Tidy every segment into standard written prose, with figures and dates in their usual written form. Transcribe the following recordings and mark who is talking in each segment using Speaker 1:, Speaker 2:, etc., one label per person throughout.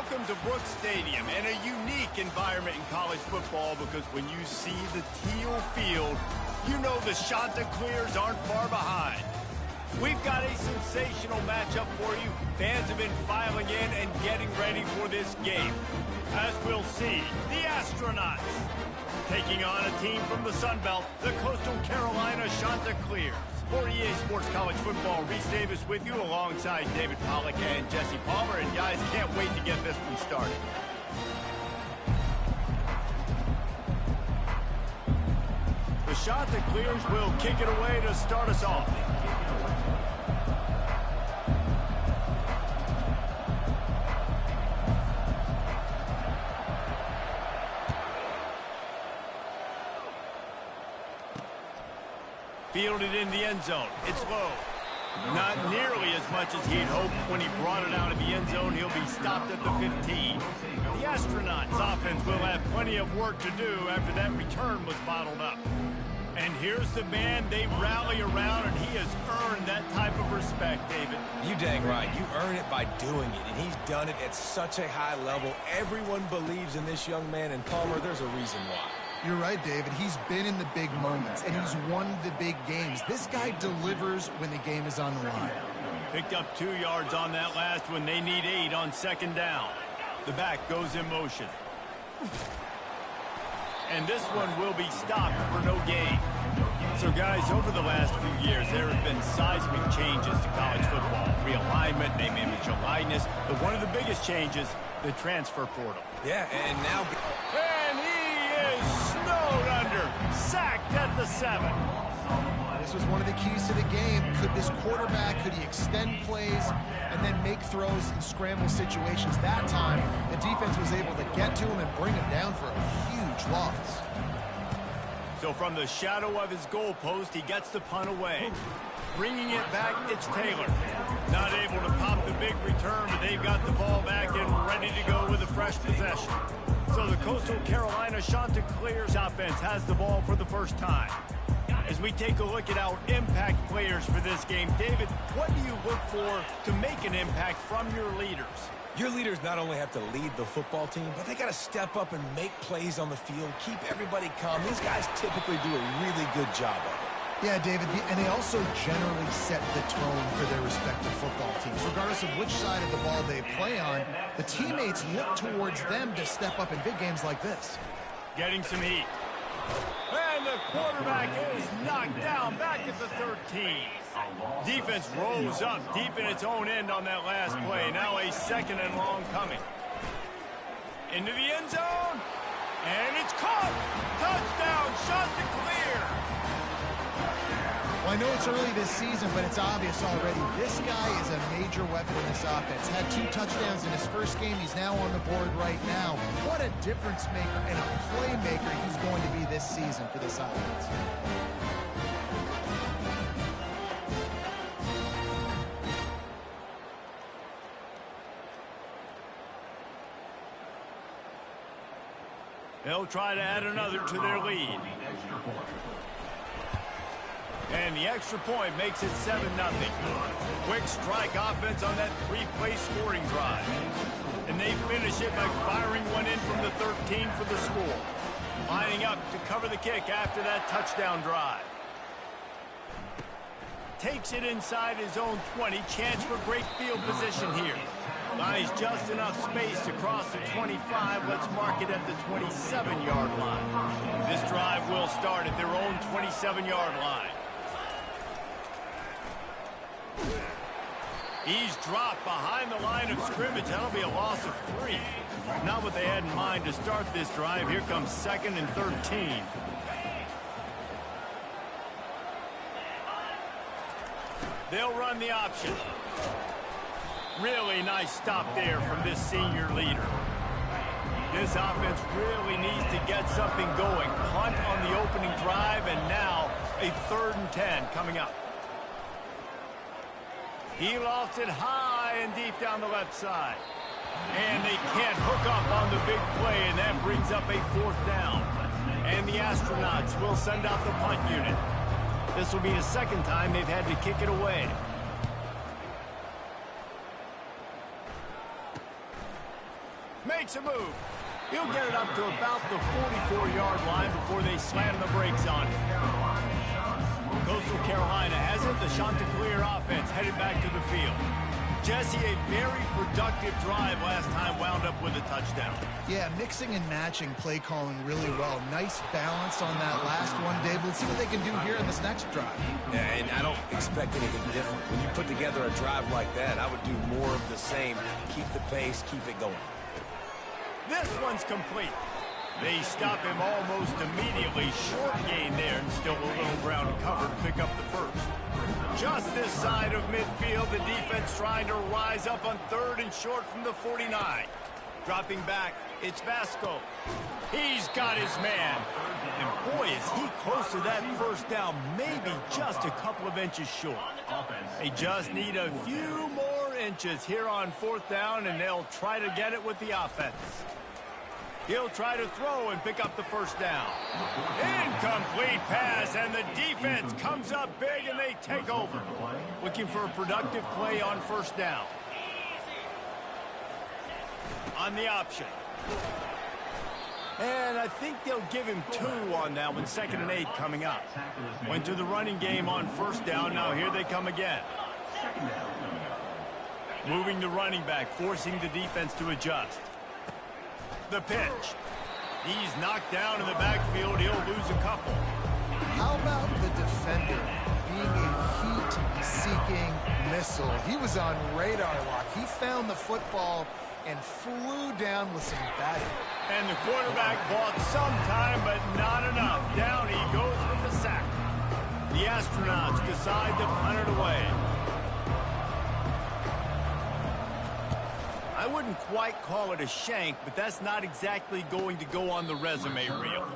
Speaker 1: Welcome to Brooks Stadium, and a unique environment in college football because when you see the teal field, you know the Chanticleers aren't far behind. We've got a sensational matchup for you. Fans have been filing in and getting ready for this game. As we'll see, the Astronauts taking on a team from the Sun Belt, the Coastal Carolina Chanticleers. For EA Sports College Football, Reese Davis with you alongside David Pollack and Jesse Palmer. And guys, can't wait to get this one started. The Chanticleers will kick it away to start us off. Fielded in the end zone. It's low. Not nearly as much as he'd hoped. When he brought it out of the end zone, he'll be stopped at the 15. The Astronauts offense will have plenty of work to do after that return was bottled up. And here's the man they rally around, and he has earned that type of respect, David.
Speaker 2: You dang right. You earn it by doing it, and he's done it at such a high level. Everyone believes in this young man, and Palmer, there's a reason why.
Speaker 3: You're right, David. He's been in the big moments, and he's won the big games. This guy delivers when the game is on the line.
Speaker 1: Picked up 2 yards on that last one. They need 8 on second down. The back goes in motion. And this one will be stopped for no gain. So, guys, over the last few years, there have been seismic changes to college football. Realignment, name, image, and likeness. But one of the biggest changes, the transfer portal.
Speaker 2: Yeah, and now...
Speaker 1: And he is snowed under. Sacked at the 7.
Speaker 3: This was one of the keys to the game. Could this quarterback, could he extend plays and then make throws in scramble situations? That time, the defense was able to get to him and bring him down for a huge loss.
Speaker 1: So from the shadow of his goalpost, he gets the punt away. Bringing it back, it's Taylor. Not able to pop the big return, but they've got the ball back and ready to go with a fresh possession. So the Coastal Carolina Chanticleers offense has the ball for the first time. As we take a look at our impact players for this game, David, what do you look for to make an impact from your leaders?
Speaker 2: Your leaders not only have to lead the football team, but they got to step up and make plays on the field, keep everybody calm. These guys typically do a really good job of it.
Speaker 3: Yeah, David, and they also generally set the tone for their respective football teams. Regardless of which side of the ball they play on, the teammates look towards them to step up in big games like this.
Speaker 1: Getting some heat. And the quarterback is knocked down back at the 13. Defense rolls up deep in its own end on that last play. Now a second and long coming. Into the end zone. And it's caught. Touchdown, Chanticleer.
Speaker 3: Well, I know it's early this season, but it's obvious already. This guy is a major weapon in this offense. Had 2 touchdowns in his first game. He's now on the board right now. What a difference maker and a playmaker he's going to be this season for this offense.
Speaker 1: They'll try to add another to their lead. And the extra point makes it 7-0. Quick strike offense on that 3-play scoring drive. And they finish it by firing one in from the 13 for the score. Lining up to cover the kick after that touchdown drive. Takes it inside his own 20. Chance for great field position here. Buys just enough space to cross the 25. Let's mark it at the 27-yard line. This drive will start at their own 27-yard line. He's dropped behind the line of scrimmage. That'll be a loss of 3. Not what they had in mind to start this drive. Here comes 2nd and 13. They'll run the option. Really nice stop there from this senior leader. This offense really needs to get something going. Punt on the opening drive, and now a 3rd and 10 coming up. He lofts it high and deep down the left side. And they can't hook up on the big play, and that brings up a 4th down. And the Astronauts will send out the punt unit. This will be the 2nd time they've had to kick it away. Makes a move. He'll get it up to about the 44-yard line before they slam the brakes on it. Coastal Carolina has it. The Chanticleer offense headed back to the field. Jesse, a very productive drive last time, wound up with a touchdown.
Speaker 3: Yeah, mixing and matching play calling really well. Nice balance on that last one, Dave. Let's see what they can do here in this next drive.
Speaker 2: Yeah, and I don't expect anything different. When you put together a drive like that, I would do more of the same. Keep the pace, keep it going.
Speaker 1: This one's complete. They stop him almost immediately. Short gain there, and still a little ground to cover to pick up the first. Just this side of midfield, the defense trying to rise up on 3rd and short from the 49. Dropping back, it's Vasco. He's got his man. And boy, is he close to that first down, maybe just a couple of inches short. They just need a few more inches here on 4th down, and they'll try to get it with the offense. He'll try to throw and pick up the first down. Incomplete pass, and the defense comes up big, and they take over. Looking for a productive play on 1st down. On the option. And I think they'll give him 2 on that one. 2nd and 8 coming up. Went to the running game on 1st down. Now here they come again. Moving the running back, forcing the defense to adjust. The pitch. He's knocked down in the backfield. He'll lose a couple.
Speaker 3: How about the defender being a heat-seeking missile? He was on radar lock. He found the football and flew down with some batting.
Speaker 1: And the quarterback bought some time, but not enough. Down he goes with the sack. The Astronauts decide to punt it away. I wouldn't quite call it a shank, but that's not exactly going to go on the resume reel.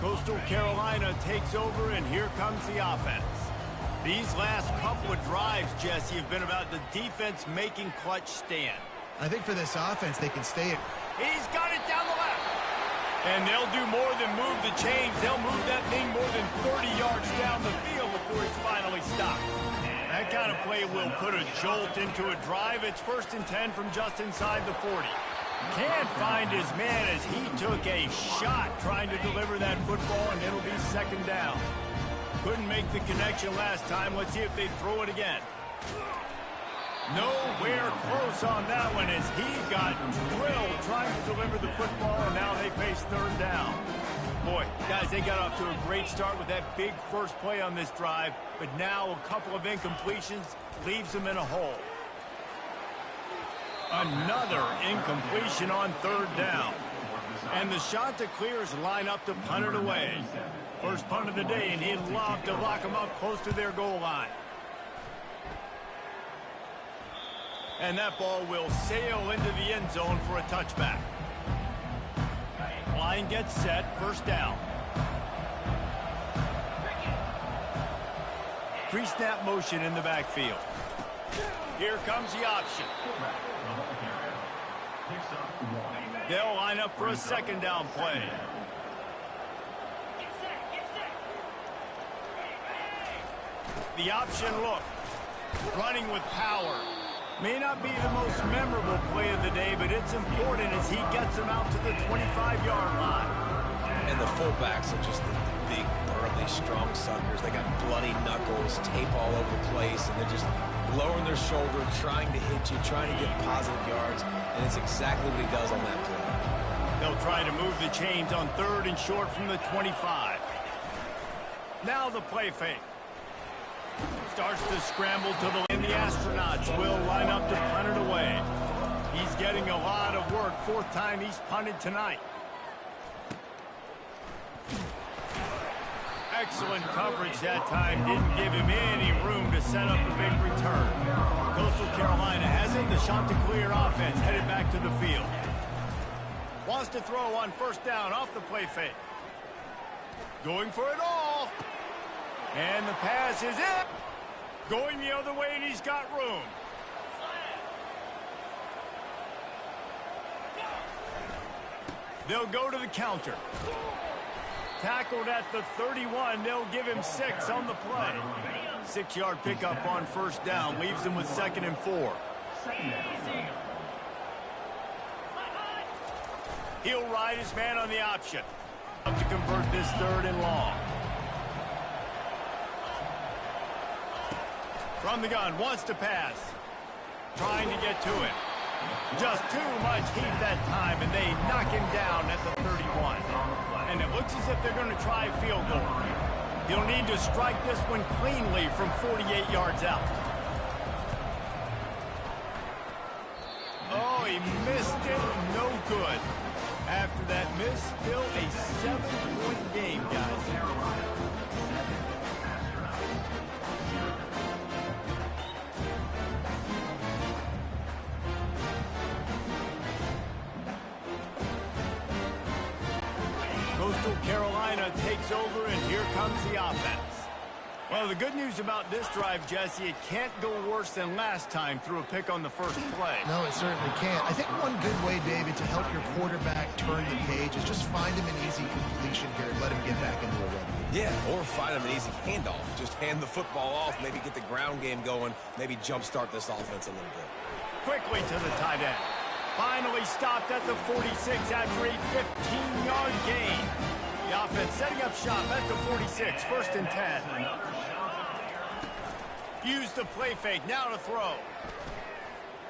Speaker 1: Coastal Carolina takes over, and here comes the offense. These last couple of drives, Jesse, have been about the defense making clutch stand.
Speaker 3: I think for this offense, they can stay it.
Speaker 1: He's got it down the left. And they'll do more than move the chains. They'll move that thing more than 30 yards down the field before it's finally stopped. That kind of play will put a jolt into a drive. It's 1st and 10 from just inside the 40. Can't find his man as he took a shot trying to deliver that football, and it'll be 2nd down. Couldn't make the connection last time. Let's see if they throw it again. Nowhere close on that one as he got drilled trying to deliver the football, and now they face 3rd down. Boy, guys, they got off to a great start with that big first play on this drive, but now a couple of incompletions leaves them in a hole. Another incompletion on 3rd down. And the Chanticleers line up to punt it away. First punt of the day, and he'd love to lock them up close to their goal line. And that ball will sail into the end zone for a touchback. Line gets set, 1st down. Pre-snap motion in the backfield. Here comes the option. They'll line up for a 2nd down play. The option look. Running with power. May not be the most memorable play of the day, but it's important as he gets them out to the 25-yard line.
Speaker 2: And the fullbacks are just the big, burly, strong suckers. They got bloody knuckles, tape all over the place, and they're just lowering their shoulder, trying to hit you, trying to get positive yards, and it's exactly what he does on that play.
Speaker 1: They'll try to move the chains on 3rd and short from the 25. Now the play fake. Starts to scramble to the and the Astronauts will line up to punt it away. He's getting a lot of work. 4th time he's punted tonight. Excellent coverage that time. Didn't give him any room to set up a big return. Coastal Carolina has it. The Chanticleer offense headed back to the field. Wants to throw on 1st down off the play fake. Going for it all. And the pass is in. Going the other way, and he's got room. They'll go to the counter. Tackled at the 31. They'll give him 6 on the play. 6-yard pickup on first down leaves them with 2nd and 4. He'll ride his man on the option. Up to convert this 3rd and long. From the gun, wants to pass. Trying to get to it. Just too much heat that time, and they knock him down at the 31. And it looks as if they're going to try a field goal. He'll need to strike this one cleanly from 48 yards out. Oh, he missed it. No good. After that miss, still a 7-point game, guys. Coastal Carolina takes over, and here comes the offense. Well, the good news about this drive, Jesse, it can't go worse than last time through a pick on the first play.
Speaker 3: No, it certainly can't. I think one good way, David, to help your quarterback turn the page is just find him an easy completion here and let him get back into a run.
Speaker 2: Yeah, or find him an easy handoff. Just hand the football off, maybe get the ground game going, maybe jumpstart this offense a little bit.
Speaker 1: Quickly to the tight end. Finally stopped at the 46 after a 15-yard gain. The offense setting up shop at the 46, 1st and 10. Use the play fake, now to throw.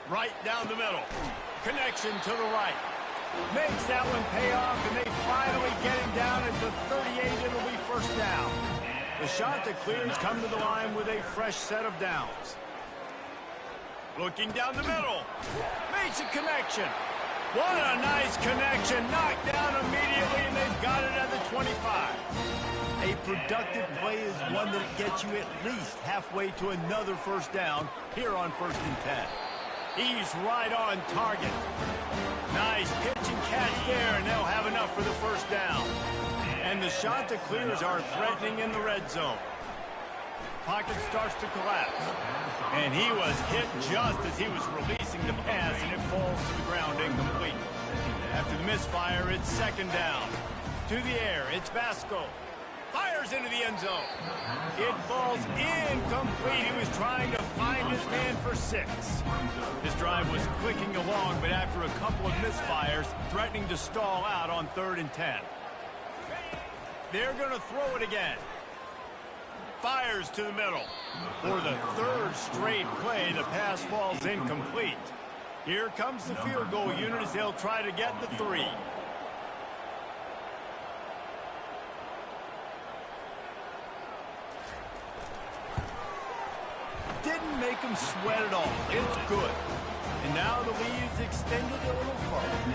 Speaker 1: Right down the middle. Connection to the right. Makes that one pay off, and they finally get him down at the 38. It'll be 1st down. The shot that clears come to the line with a fresh set of downs. Looking down the middle. Makes a connection. What a nice connection. Knocked down immediately, and they've got it at the 25. A productive play is one that gets you at least halfway to another 1st down here on 1st and 10. He's right on target. Nice pitch and catch there, and they'll have enough for the 1st down. And the shot that clears are threatening in the red zone. Pocket starts to collapse. And he was hit just as he was releasing the pass, and it falls to the ground incomplete. After the misfire, it's 2nd down. To the air, it's Vasco. Fires into the end zone. It falls incomplete. He was trying to find his man for 6. His drive was clicking along, but after a couple of misfires, threatening to stall out on 3rd and 10. They're going to throw it again. Fires to the middle. For the 3rd straight play, the pass falls incomplete. Here comes the field goal unit as they'll try to get the 3. Didn't make him sweat at all. It's good. And now the lead's extended a little further.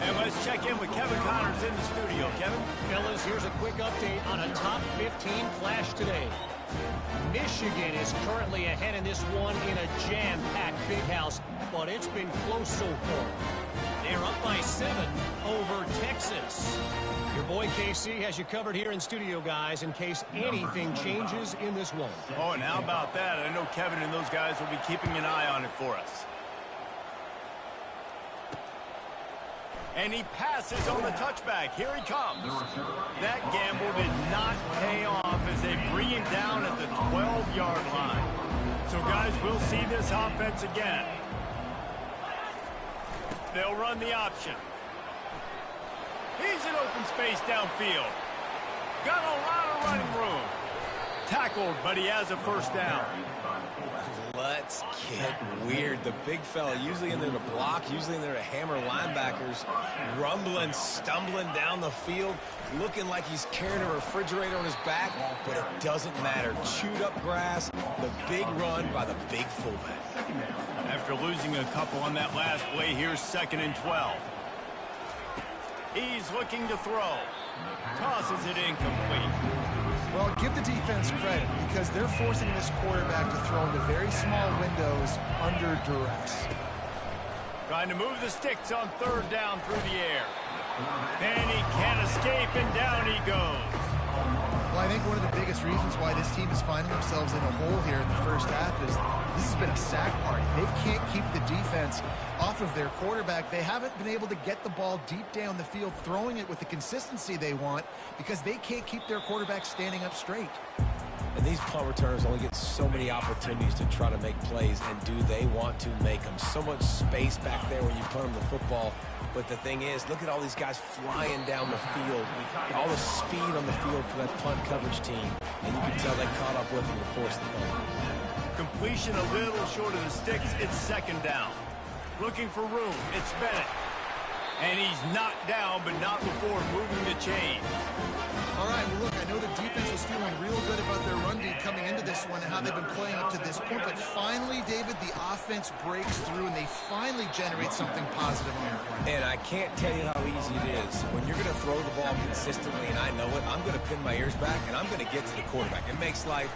Speaker 1: And let's check in with Kevin Connors in the studio. Kevin?
Speaker 4: Fellas, here's a quick update on a top 15 flash today. Michigan is currently ahead in this one in a jam-packed big house, but it's been close so far. They're up by 7 over Texas. Your boy KC has you covered here in studio, guys, in case anything changes in this one.
Speaker 1: Oh, and how about that? I know Kevin and those guys will be keeping an eye on it for us. And he passes on the touchback. Here he comes. That gamble did not pay off as they bring him down at the 12-yard line. So, guys, we'll see this offense again. They'll run the option. He's in open space downfield. Got a lot of running room. Tackled, but he has a 1st down.
Speaker 2: Let's get weird. The big fella, usually in there to block, usually in there to hammer linebackers, rumbling, stumbling down the field, looking like he's carrying a refrigerator on his back, but it doesn't matter. Chewed up grass, the big run by the big fullback.
Speaker 1: After losing a couple on that last play, here's 2nd and 12. He's looking to throw. Tosses it incomplete.
Speaker 3: Well, give the defense credit because they're forcing this quarterback to throw into very small windows under duress.
Speaker 1: Trying to move the sticks on 3rd down through the air. And he can't escape, and down he goes.
Speaker 3: Well, I think one of the biggest reasons why this team is finding themselves in a hole here in the 1st half is this has been a sack party. They can't keep the defense off of their quarterback. They haven't been able to get the ball deep down the field, throwing it with the consistency they want because they can't keep their quarterback standing up straight.
Speaker 2: And these punt returners only get so many opportunities to try to make plays, and do they want to make them? So much space back there when you punt them the football. But the thing is, look at all these guys flying down the field, all the speed on the field for that punt coverage team. And you can tell they caught up with them to force the punt.
Speaker 1: Completion a little short of the sticks. It's second down. Looking for room. It's Bennett. And he's knocked down, but not before moving the chain.
Speaker 3: All right, well, look, I know the defense was feeling real good about their run D coming into this one and how they've been playing up to this point. But finally, David, the offense breaks through, and they finally generate something positive on their play.
Speaker 2: And I can't tell you how easy it is. When you're going to throw the ball consistently, and I know it, I'm going to pin my ears back, and I'm going to get to the quarterback. It makes life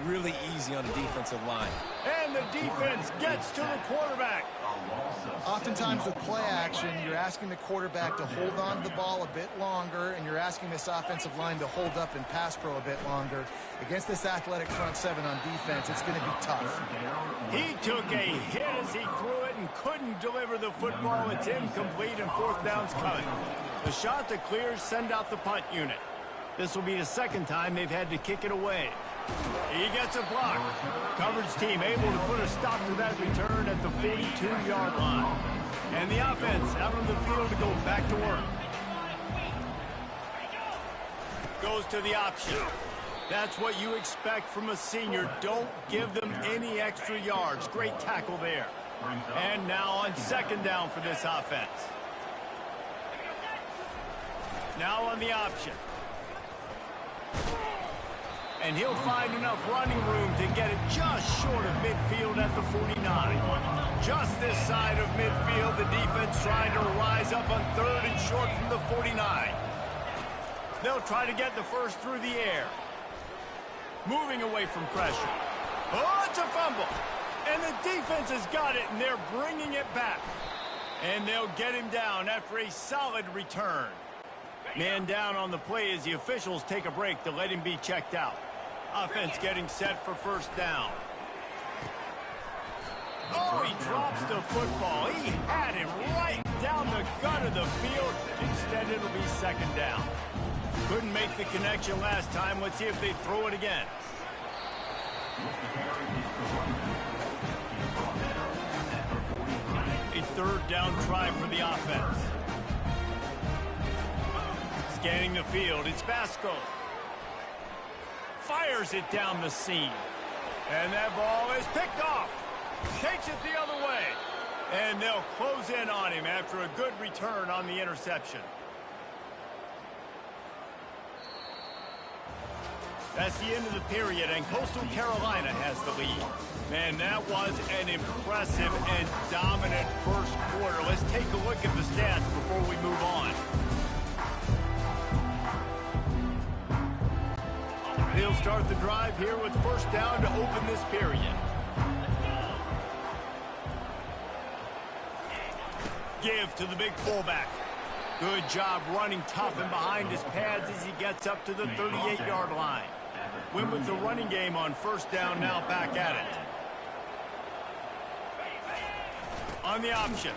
Speaker 2: really easy on the defensive line.
Speaker 1: And the defense gets to the quarterback.
Speaker 3: Oftentimes with play action, you're asking the quarterback to hold on to the ball a bit longer, and you're asking this offensive line to hold up in pass pro a bit longer. Against this athletic front seven on defense, it's going to be tough.
Speaker 1: He took a hit as he threw it and couldn't deliver the football. It's incomplete, and fourth down's coming. The shot that clears send out the punt unit. This will be the second time they've had to kick it away. He gets a block. Coverage team able to put a stop to that return at the 42-yard line. And the offense out on the field to go back to work. Goes to the option. That's what you expect from a senior. Don't give them any extra yards. Great tackle there. And now on second down for this offense. Now on the option. And he'll find enough running room to get it just short of midfield at the 49. Just this side of midfield, the defense trying to rise up on third and short from the 49. They'll try to get the first through the air. Moving away from pressure. Oh, it's a fumble. And the defense has got it, and they're bringing it back. And they'll get him down after a solid return. Man down on the play as the officials take a break to let him be checked out. Offense getting set for first down. Oh, he drops the football. He had him right down the gut of the field. Instead, it'll be second down. Couldn't make the connection last time. Let's see if they throw it again. A third down try for the offense. Scanning the field, it's Basco. Fires it down the seam. And that ball is picked off. Takes it the other way. And they'll close in on him after a good return on the interception. That's the end of the period, and Coastal Carolina has the lead. Man, that was an impressive and dominant first quarter. Let's take a look at the stats before we move on. They'll start the drive here with first down to open this period. Give to the big fullback. Good job running tough and behind his pads as he gets up to the 38-yard line. Went with the running game on first down, now back at it. On the option.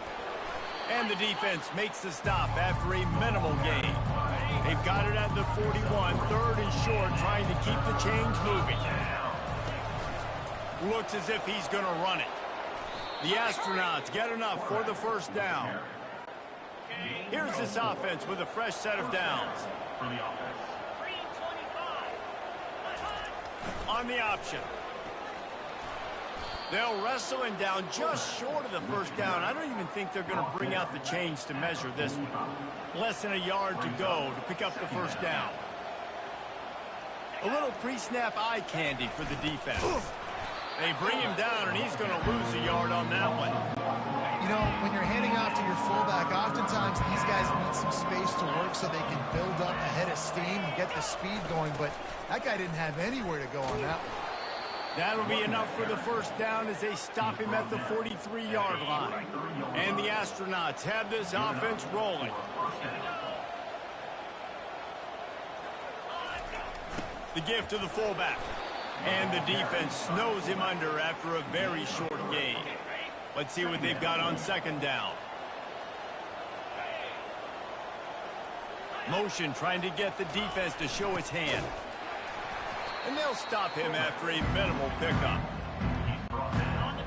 Speaker 1: And the defense makes the stop after a minimal gain. They've got it at the 41, third and short, trying to keep the chains moving. Looks as if he's going to run it. The Astronauts get enough for the first down. Here's this offense with a fresh set of downs. On the option. They'll wrestle him down just short of the first down. I don't even think they're going to bring out the chains to measure this one. Less than a yard to go to pick up the first down. A little pre-snap eye candy for the defense. They bring him down, and he's going to lose a yard on that one.
Speaker 3: You know, when you're handing off to your fullback, oftentimes these guys need some space to work so they can build up a head of steam and get the speed going, but that guy didn't have anywhere to go on that one.
Speaker 1: That'll be enough for the first down as they stop him at the 43-yard line. And the Astronauts have this offense rolling. The give to the fullback. And the defense snows him under after a very short gain. Let's see what they've got on second down. Motion trying to get the defense to show its hand. And they'll stop him after a minimal pickup.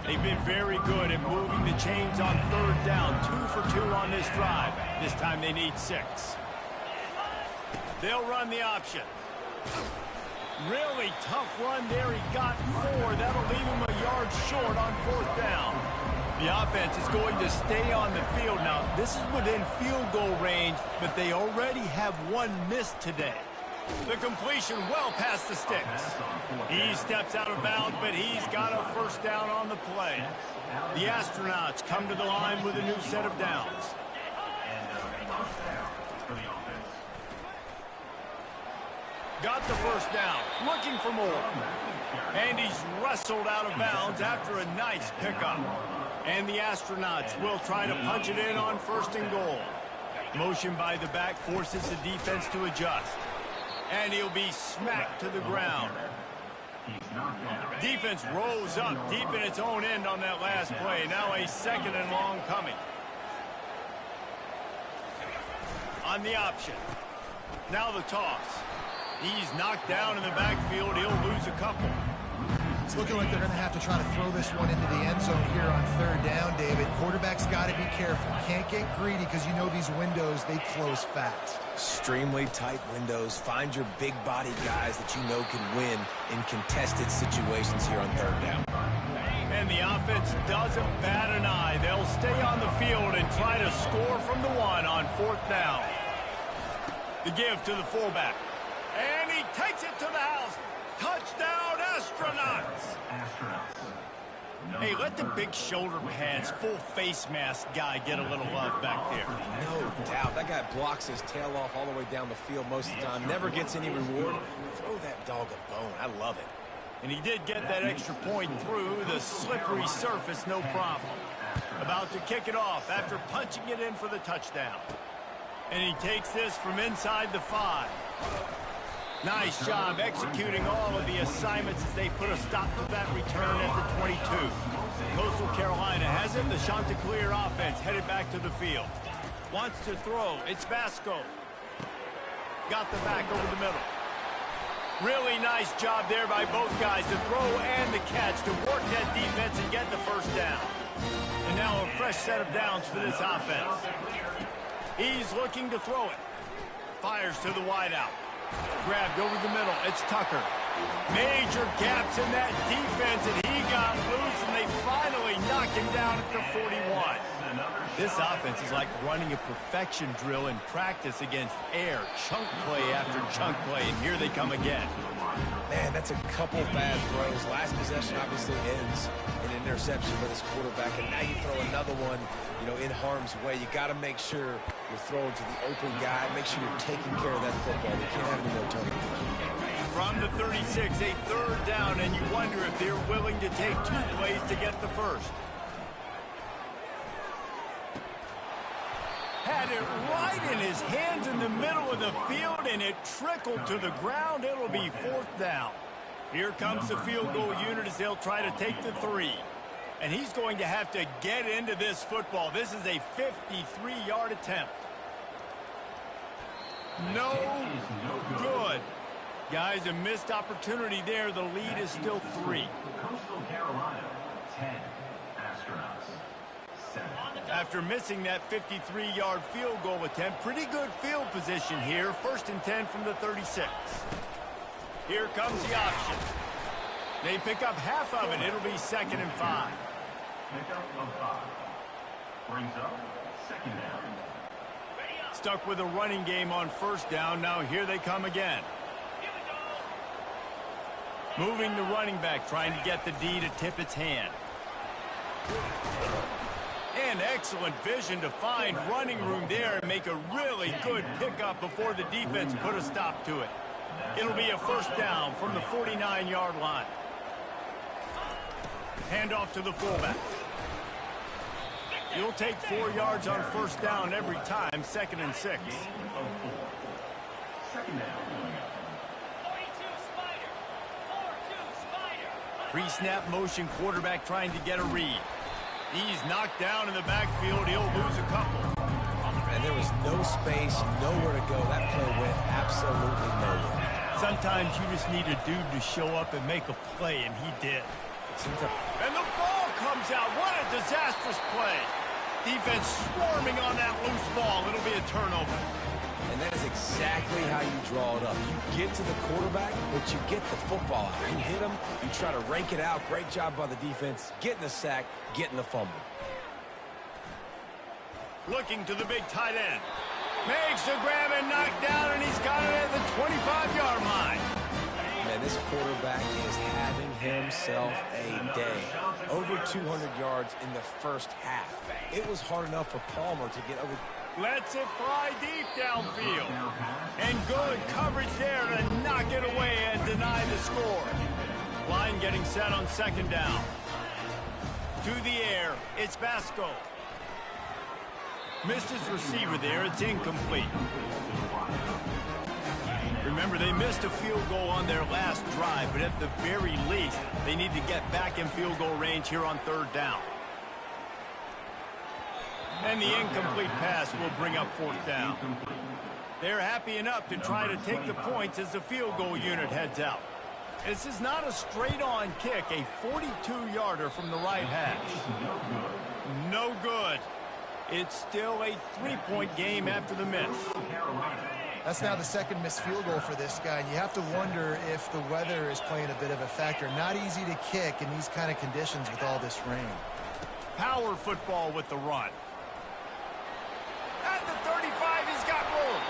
Speaker 1: They've been very good at moving the chains on third down. 2 for 2 on this drive. This time they need 6. They'll run the option. Really tough run there. He got 4. That'll leave him a yard short on 4th down. The offense is going to stay on the field. Now, this is within field goal range, but they already have 1 missed today. The completion well past the sticks. He steps out of bounds, but he's got a 1st down on the play. The Astronauts come to the line with a new set of downs. Got the 1st down, looking for more. And he's wrestled out of bounds after a nice pickup. And the Astronauts will try to punch it in on 1st and goal. Motion by the back forces the defense to adjust. And he'll be smacked to the ground. Defense rose up deep in its own end on that last play. Now a 2nd and long coming. On the option. Now the toss. He's knocked down in the backfield. He'll lose a couple.
Speaker 3: It's looking like they're going to have to try to throw this one into the end zone here on 3rd down, David. Quarterback's got to be careful. Can't get greedy because you know these windows, they close fast.
Speaker 2: Extremely tight windows. Find your big body guys that you know can win in contested situations here on 3rd down.
Speaker 1: And the offense doesn't bat an eye. They'll stay on the field and try to score from the 1 on 4th down. The give to the fullback. And he takes it to the house. Touchdown, Astronauts! Hey, let the big shoulder pads, full face mask guy get a little love back there.
Speaker 2: No doubt. That guy blocks his tail off all the way down the field most of the time. Never gets any reward. Throw that dog a bone. I love it.
Speaker 1: And he did get that extra point through the slippery surface, no problem. About to kick it off after punching it in for the touchdown. And he takes this from inside the 5. Nice job executing all of the assignments as they put a stop to that return at the 22. Coastal Carolina has it. The Chanticleer offense headed back to the field. Wants to throw. It's Vasco. Got the back over the middle. Really nice job there by both guys, the throw and the catch, to work that defense and get the 1st down. And now a fresh set of downs for this offense. He's looking to throw it. Fires to the wideout. Grabbed over the middle. It's Tucker. Major gaps in that defense, and he got loose, and they finally knock him down at the 41. This offense is like running a perfection drill in practice against air. Chunk play after chunk play, and here they come again.
Speaker 2: Man, that's a couple bad throws. Last possession obviously ends in an interception for this quarterback, and now you throw another one, you know, in harm's way. You got to make sure you're throwing to the open guy. Make sure you're taking care of that football. You can't have any more turnovers.
Speaker 1: From the 36, a 3rd down, and you wonder if they're willing to take 2 plays to get the 1st. Had it right in his hands in the middle of the field, and it trickled to the ground. It'll be 4th down. Here comes the field goal unit as they'll try to take the 3. And he's going to have to get into this football. This is a 53-yard attempt. No good. Guys, a missed opportunity there. The lead is still 3.
Speaker 5: Coastal Carolina, 10. Astronauts, 7.
Speaker 1: After missing that 53-yard field goal attempt, pretty good field position here. 1st and 10 from the 36. Here comes the option. They pick up half of it. It'll be 2nd and 5.
Speaker 5: Pickup of 5. Brings up 2nd down.
Speaker 1: Stuck with a running game on 1st down. Now here they come again. Moving the running back, trying to get the D to tip its hand. And excellent vision to find running room there and make a really good pickup before the defense put a stop to it. It'll be a 1st down from the 49-yard line. Handoff to the fullback. You'll take 4 yards on 1st down every time, 2nd and 6.
Speaker 5: 2nd down.
Speaker 1: Pre-snap motion, quarterback trying to get a read. He's knocked down in the backfield. He'll lose a couple.
Speaker 2: And there was no space, nowhere to go. That play went absolutely nowhere.
Speaker 1: Sometimes you just need a dude to show up and make a play, and he did. And the ball comes out. What a disastrous play. Defense swarming on that loose ball. It'll be a turnover.
Speaker 2: And that is exactly how you draw it up. You get to the quarterback, but you get the football out. You hit him, you try to rake it out. Great job by the defense. Getting the sack, getting the fumble.
Speaker 1: Looking to the big tight end. Makes the grab and knock down, and he's got it at the 25-yard line.
Speaker 2: Man, this quarterback is having himself a day. Over 200 yards in the first half. It was hard enough for Palmer to get over.
Speaker 1: Lets it fly deep downfield. And good coverage there to knock it away and deny the score. Line getting set on second down. To the air, it's Vasco. Missed his receiver there, it's incomplete. Remember, they missed a field goal on their last drive, but at the very least, they need to get back in field goal range here on third down. And the incomplete pass will bring up fourth down. They're happy enough to try to take the points as the field goal unit heads out. This is not a straight-on kick, a 42-yarder from the right hash. No good. It's still a three-point game after the miss.
Speaker 3: That's now the second missed field goal for this guy, and you have to wonder if the weather is playing a bit of a factor. Not easy to kick in these kind of conditions with all this rain.
Speaker 1: Power football with the run. At the 35, he's got room.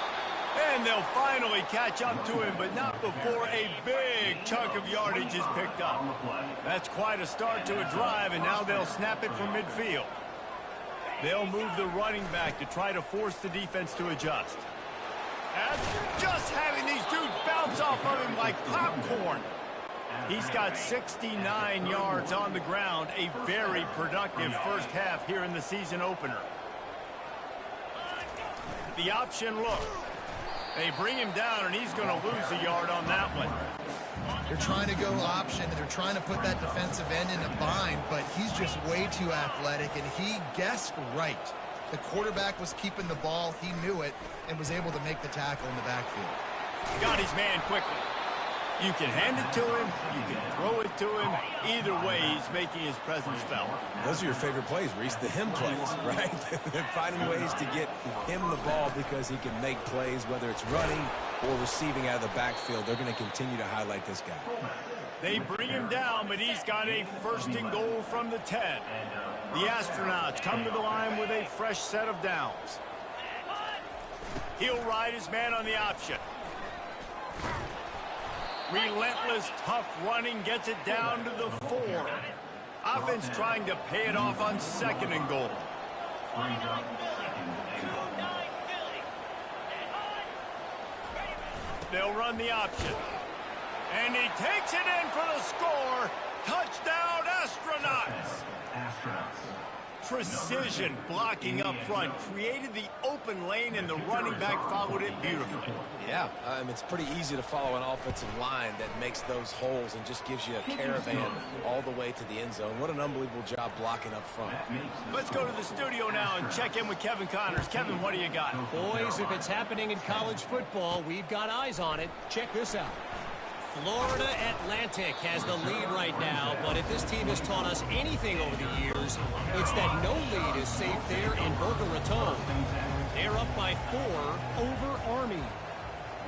Speaker 1: And they'll finally catch up to him, but not before a big chunk of yardage is picked up. That's quite a start to a drive, and now they'll snap it from midfield. They'll move the running back to try to force the defense to adjust. And just having these dudes bounce off of him like popcorn. He's got 69 yards on the ground, a very productive first half here in the season opener. The option look. They bring him down, and he's going to lose a yard on that one.
Speaker 3: They're trying to go option, and they're trying to put that defensive end in a bind, but he's just way too athletic, and he guessed right. The quarterback was keeping the ball. He knew it and was able to make the tackle in the backfield.
Speaker 1: Got his man quickly. You can hand it to him. You can throw it to him. Either way, he's making his presence felt.
Speaker 2: Those are your favorite plays, Reese, the him plays, right? They're finding ways to get him the ball because he can make plays, whether it's running or receiving out of the backfield. They're going to continue to highlight this guy.
Speaker 1: They bring him down, but he's got a first and goal from the 10. The Astronauts come to the line with a fresh set of downs. He'll ride his man on the option. Relentless, tough running gets it down to the 4. Offense trying to pay it off on second and goal. They'll run the option. And he takes it in for the score. Touchdown, Astronauts. Precision blocking up front created the open lane, and the running back followed it beautifully.
Speaker 2: Yeah, it's pretty easy to follow an offensive line that makes those holes and just gives you a caravan all the way to the end zone. What an unbelievable job blocking up front.
Speaker 1: Let's go to the studio now and check in with Kevin Connors. Kevin, what do you got?
Speaker 4: Boys, if it's happening in college football, we've got eyes on it. Check this out. Florida Atlantic has the lead right now, but if this team has taught us anything over the years, it's that no lead is safe there in Boca Raton. They're up by 4 over Army.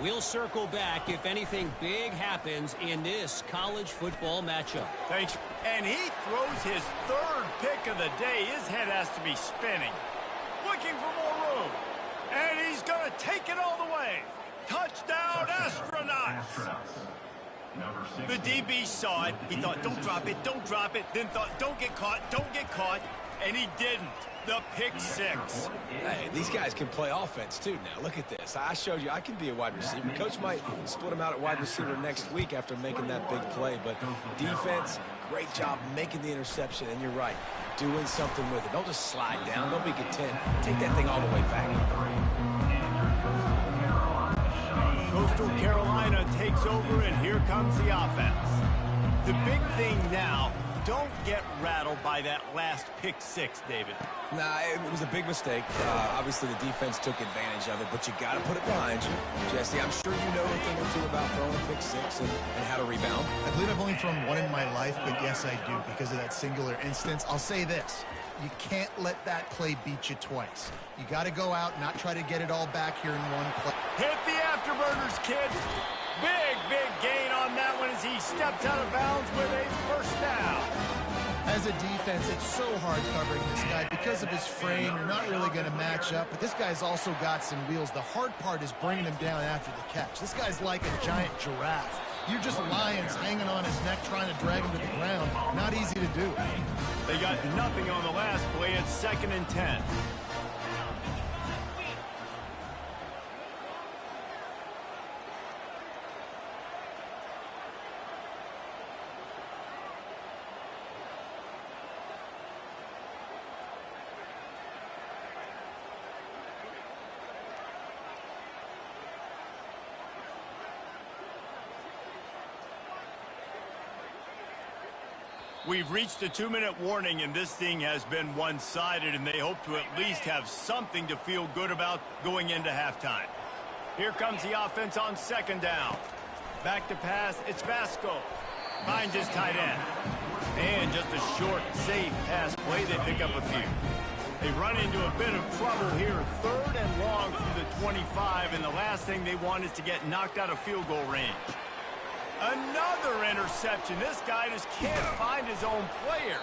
Speaker 4: We'll circle back if anything big happens in this college football matchup.
Speaker 1: Thanks. And he throws his third pick of the day. His head has to be spinning. Looking for more room. And he's going to take it all the way. Touchdown, Astronauts. The DB saw it. He thought, don't drop it, don't drop it. Then thought, don't get caught, don't get caught. And he didn't. The pick 6.
Speaker 2: Hey, these guys can play offense, too, now. Look at this. I showed you I can be a wide receiver. Coach might split him out at wide receiver next week after making that big play. But defense, great job making the interception. And you're right, doing something with it. Don't just slide down. Don't be content. Take that thing all the way back.
Speaker 1: Coastal Carolina takes over, and here comes the offense. The big thing now, don't get rattled by that last pick six, David.
Speaker 2: Nah, it was a big mistake. Obviously, the defense took advantage of it, but you got to put it behind you. Jesse, I'm sure you know a thing or two about throwing a pick six and how to rebound.
Speaker 3: I believe I've only thrown one in my life, but yes, I do, because of that singular instance. I'll say this. You can't let that play beat you twice. You got to go out, not try to get it all back here in one play.
Speaker 1: Hit the afterburners, kid. Big gain on that one as he stepped out of bounds with a first down.
Speaker 3: As a defense, it's so hard covering this guy. Because of his frame, you're not really going to match up, but this guy's also got some wheels. The hard part is bringing him down after the catch. This guy's like a giant giraffe. You're just lions hanging on his neck trying to drag him to the ground. Not easy to do.
Speaker 1: They got nothing on the last play. It's 2nd and 10. We've reached a 2-minute warning, and this thing has been one-sided, and they hope to at least have something to feel good about going into halftime. Here comes the offense on 2nd down. Back to pass, it's Vasco. Finds his tight end. And just a short, safe pass play, they pick up a few. They run into a bit of trouble here, 3rd and long from the 25, and the last thing they want is to get knocked out of field goal range. Another interception. This guy just can't find his own players.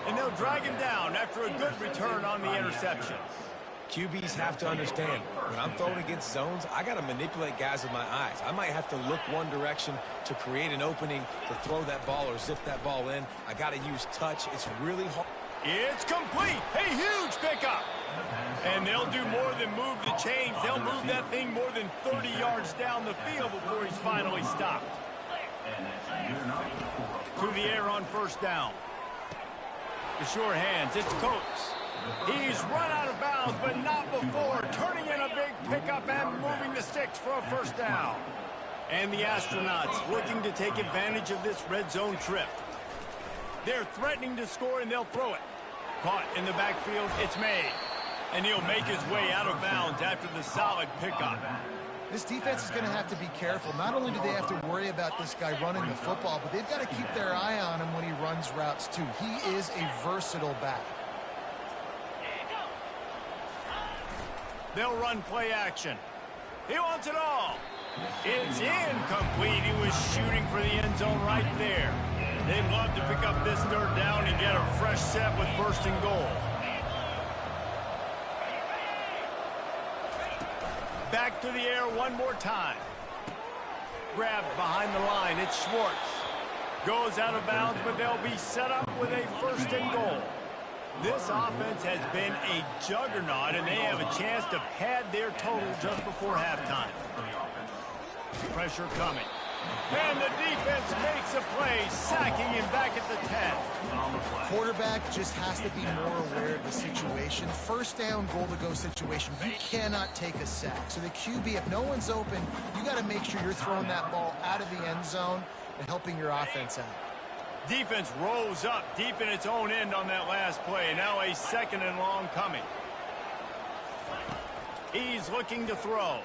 Speaker 1: And they'll drag him down after a good return on the interception.
Speaker 2: QBs have to understand, when I'm throwing against zones, I got to manipulate guys with my eyes. I might have to look one direction to create an opening to throw that ball or zip that ball in. I got to use touch. It's really hard.
Speaker 1: It's complete. A huge pickup. And they'll do more than move the chains. They'll move that thing more than 30 yards down the field before he's finally stopped. Through the air on 1st down. The sure hands. It's Coates. He's run out of bounds, but not before. Turning in a big pickup and moving the sticks for a 1st down. And the Astronauts looking to take advantage of this red zone trip. They're threatening to score, and they'll throw it. Caught in the backfield. It's made. And he'll make his way out of bounds after the solid pickup.
Speaker 3: This defense is going to have to be careful. Not only do they have to worry about this guy running the football, but they've got to keep their eye on him when he runs routes too. He is a versatile back.
Speaker 1: They'll run play action. He wants it all. It's incomplete. He was shooting for the end zone right there. They'd love to pick up this 3rd down and get a fresh set with 1st and goal. Back to the air one more time. Grabbed behind the line. It's Schwartz. Goes out of bounds, but they'll be set up with a 1st and goal. This offense has been a juggernaut, and they have a chance to pad their total just before halftime. Pressure coming. And the defense makes a play, sacking him back at the 10.
Speaker 3: Quarterback just has to be more aware of the situation. 1st down, goal-to-go situation. You cannot take a sack. So the QB, if no one's open, you got to make sure you're throwing that ball out of the end zone and helping your offense out.
Speaker 1: Defense rose up deep in its own end on that last play. Now a 2nd and long coming. He's looking to throw.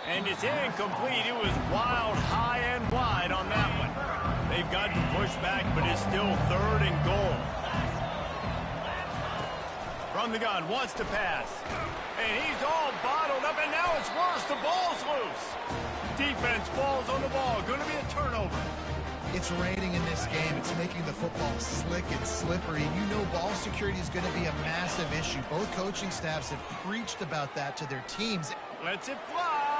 Speaker 1: And it's incomplete. It was wild, high and wide on that one. They've gotten pushed back, but it's still 3rd and goal. From the gun, wants to pass. And he's all bottled up, and now it's worse. The ball's loose. Defense falls on the ball. Going to be a turnover.
Speaker 3: It's raining in this game. It's making the football slick and slippery. You know ball security is going to be a massive issue. Both coaching staffs have preached about that to their teams.
Speaker 1: Lets it fly.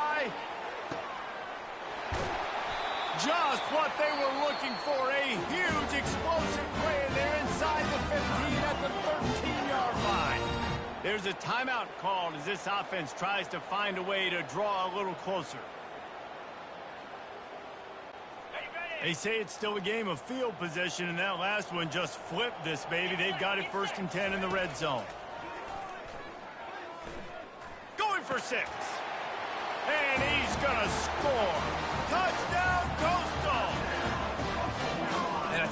Speaker 1: Just what they were looking for. A huge explosive play, and they're inside the 15 at the 13-yard line. There's a timeout called as this offense tries to find a way to draw a little closer. They say it's still a game of field position, and that last one just flipped this baby. They've got it 1st and 10 in the red zone. Going for 6. And he's going to score. Touchdown, Coastal!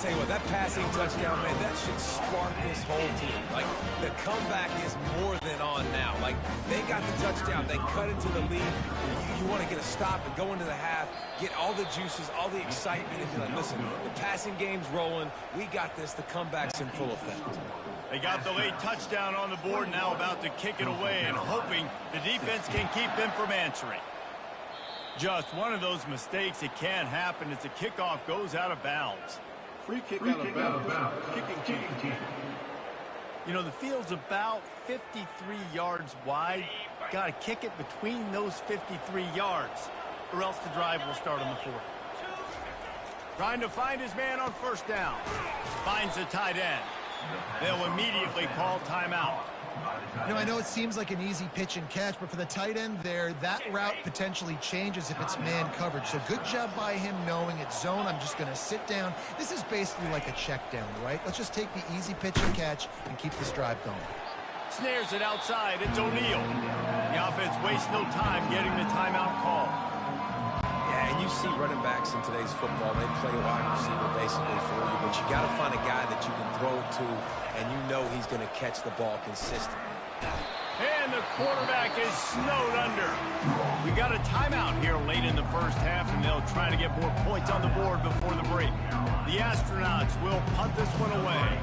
Speaker 2: tell you what, that passing touchdown, man, that should spark this whole team. Like, the comeback is more than on now. Like, they got the touchdown. They cut into the lead. You want to get a stop and go into the half, get all the juices, all the excitement, and be like, listen, the passing game's rolling. We got this. The comeback's in full effect.
Speaker 1: They got the late touchdown on the board, now about to kick it away and hoping the defense can keep them from answering. Just one of those mistakes. It can't happen as the kickoff goes out of bounds.
Speaker 5: Free kick out of bounds. Kicking team.
Speaker 1: You know, the field's about 53 yards wide. Got to kick it between those 53 yards, or else the drive will start on the 40. Trying to find his man on first down. Finds the tight end. They'll immediately call timeout.
Speaker 3: You know, I know it seems like an easy pitch and catch, but for the tight end there, that route potentially changes if it's man coverage. So good job by him knowing it's zone. I'm just going to sit down. This is basically like a check down, right? Let's just take the easy pitch and catch and keep this drive going.
Speaker 1: Snares it outside. It's O'Neal. The offense wastes no time getting the timeout call.
Speaker 2: Yeah, and you see running backs in today's football, they play wide receiver basically for you, but you got to find a guy that you can throw it to, and you know he's going to catch the ball consistently.
Speaker 1: And the quarterback is snowed under. We got a timeout here late in the first half, and they'll try to get more points on the board before the break. The Astronauts will punt this one away.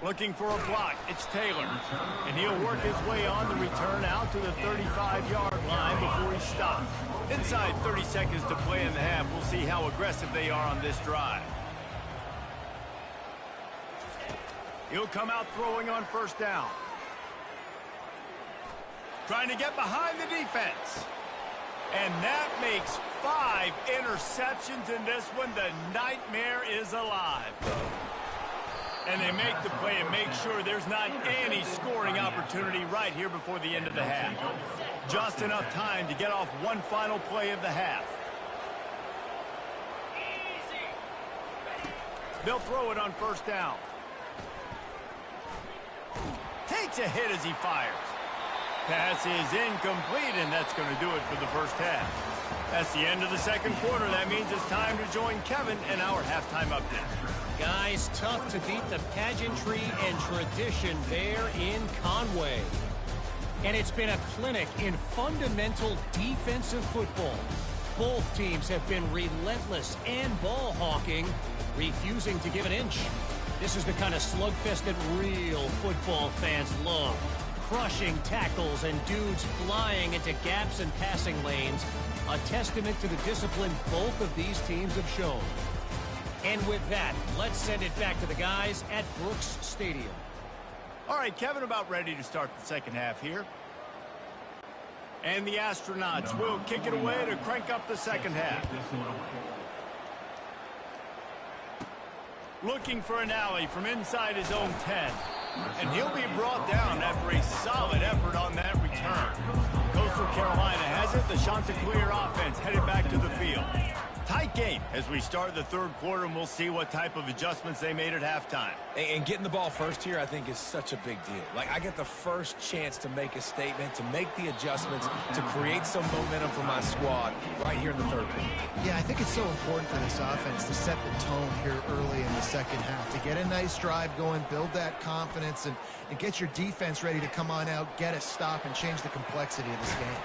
Speaker 1: Looking for a block, it's Taylor. And he'll work his way on the return out to the 35-yard line before he stops. Inside 30 seconds to play in the half. We'll see how aggressive they are on this drive. He'll come out throwing on first down. Trying to get behind the defense. And that makes 5 interceptions in this one. The nightmare is alive. And they make the play and make sure there's not any scoring opportunity right here before the end of the half. Just enough time to get off one final play of the half. They'll throw it on first down. Takes a hit as he fires. Pass is incomplete, and that's going to do it for the first half. That's the end of the second quarter. That means it's time to join Kevin in our halftime update.
Speaker 4: Guys, tough to beat the pageantry and tradition there in Conway. And it's been a clinic in fundamental defensive football. Both teams have been relentless and ball hawking, refusing to give an inch. This is the kind of slugfest that real football fans love. Crushing tackles and dudes flying into gaps and passing lanes. A testament to the discipline both of these teams have shown. And with that, let's send it back to the guys at Brooks Stadium.
Speaker 1: All right, Kevin, about ready to start the second half here. And the Astronauts will kick it away to crank up the second half. Looking for an alley from inside his own 10. And he'll be brought down after a solid effort on that return. Coastal Carolina has it. The Chanticleer offense headed back to the field. Tight game as we start the third quarter, and we'll see what type of adjustments they made at halftime.
Speaker 2: And getting the ball first here, I think, is such a big deal. Like, I get the first chance to make a statement, to make the adjustments, to create some momentum for my squad right here in the third quarter.
Speaker 3: Yeah, I think it's so important for this offense to set the tone here early in the second half, to get a nice drive going, build that confidence, and get your defense ready to come on out, get a stop, and change the complexity of this game.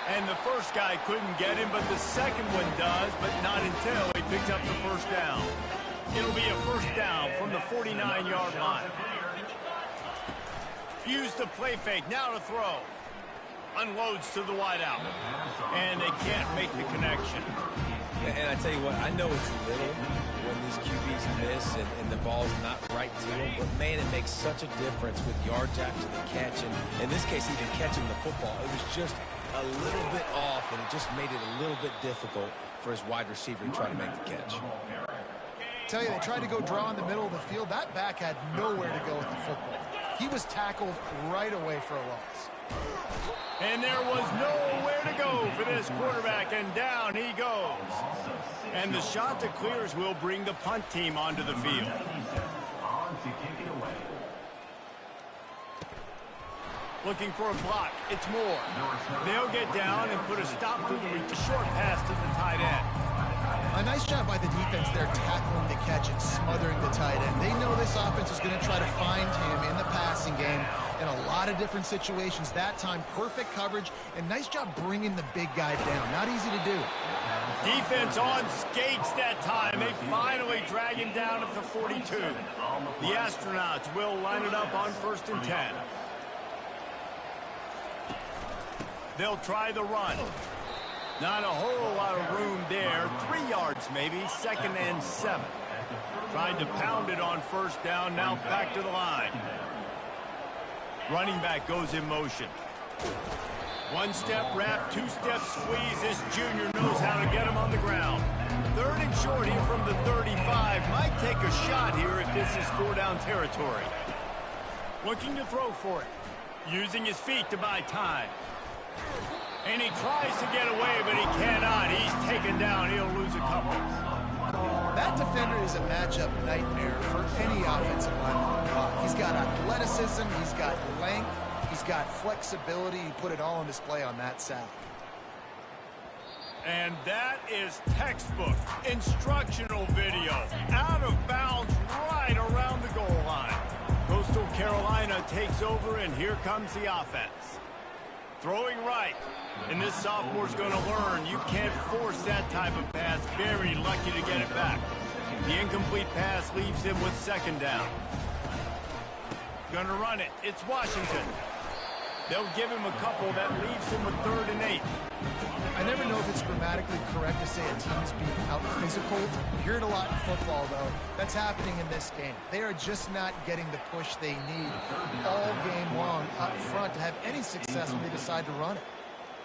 Speaker 1: And the first guy couldn't get him, but the second one does, but not until he picks up the first down. It'll be a first down from the 49-yard line. Use the play fake, now to throw. Unloads to the wideout. And they can't make the connection.
Speaker 2: And I tell you what, I know it's little when these QBs miss and the ball's not right to them, but man, it makes such a difference with yards after the catch. And in this case, even catching the football, it was just a little bit off, and it just made it a little bit difficult for his wide receiver to try to make the catch.
Speaker 3: Tell you, they tried to go draw in the middle of the field. That back had nowhere to go with the football. He was tackled right away for a loss.
Speaker 1: And there was nowhere to go for this quarterback, and down he goes. And the Chanticleers will bring the punt team onto the field. Looking for a block. It's Moore. They'll get down and put a stop to the short pass to the tight end.
Speaker 3: A nice job by the defense there tackling the catch and smothering the tight end. They know this offense is going to try to find him in the passing game in a lot of different situations. That time, perfect coverage, and nice job bringing the big guy down. Not easy to do.
Speaker 1: Defense on skates that time. They finally drag him down at the 42. The Astronauts will line it up on 1st and 10. They'll try the run. Not a whole lot of room there. 3 yards maybe, 2nd and 7. Tried to pound it on 1st down, now back to the line. Running back goes in motion. 1-step wrap, 2-step squeeze. This junior knows how to get him on the ground. 3rd and short here from the 35. Might take a shot here if this is 4-down territory. Looking to throw for it. Using his feet to buy time. And he tries to get away, but he cannot. He's taken down. He'll lose a couple.
Speaker 3: That defender is a matchup nightmare for any offensive lineman to block. He's got athleticism, he's got length, he's got flexibility. He put it all on display on that sack.
Speaker 1: And that is textbook instructional video. Out of bounds right around the goal line. Coastal Carolina takes over, and here comes the offense. Throwing right. And this sophomore's going to learn you can't force that type of pass. Very lucky to get it back. The incomplete pass leaves him with 2nd down. Going to run it. It's Washington. They'll give him a couple. That leaves him with 3rd and 8.
Speaker 3: I never know if it's grammatically correct to say a team is being out-physical. You hear it a lot in football, though. That's happening in this game. They are just not getting the push they need all game long up front to have any success when they decide to run it.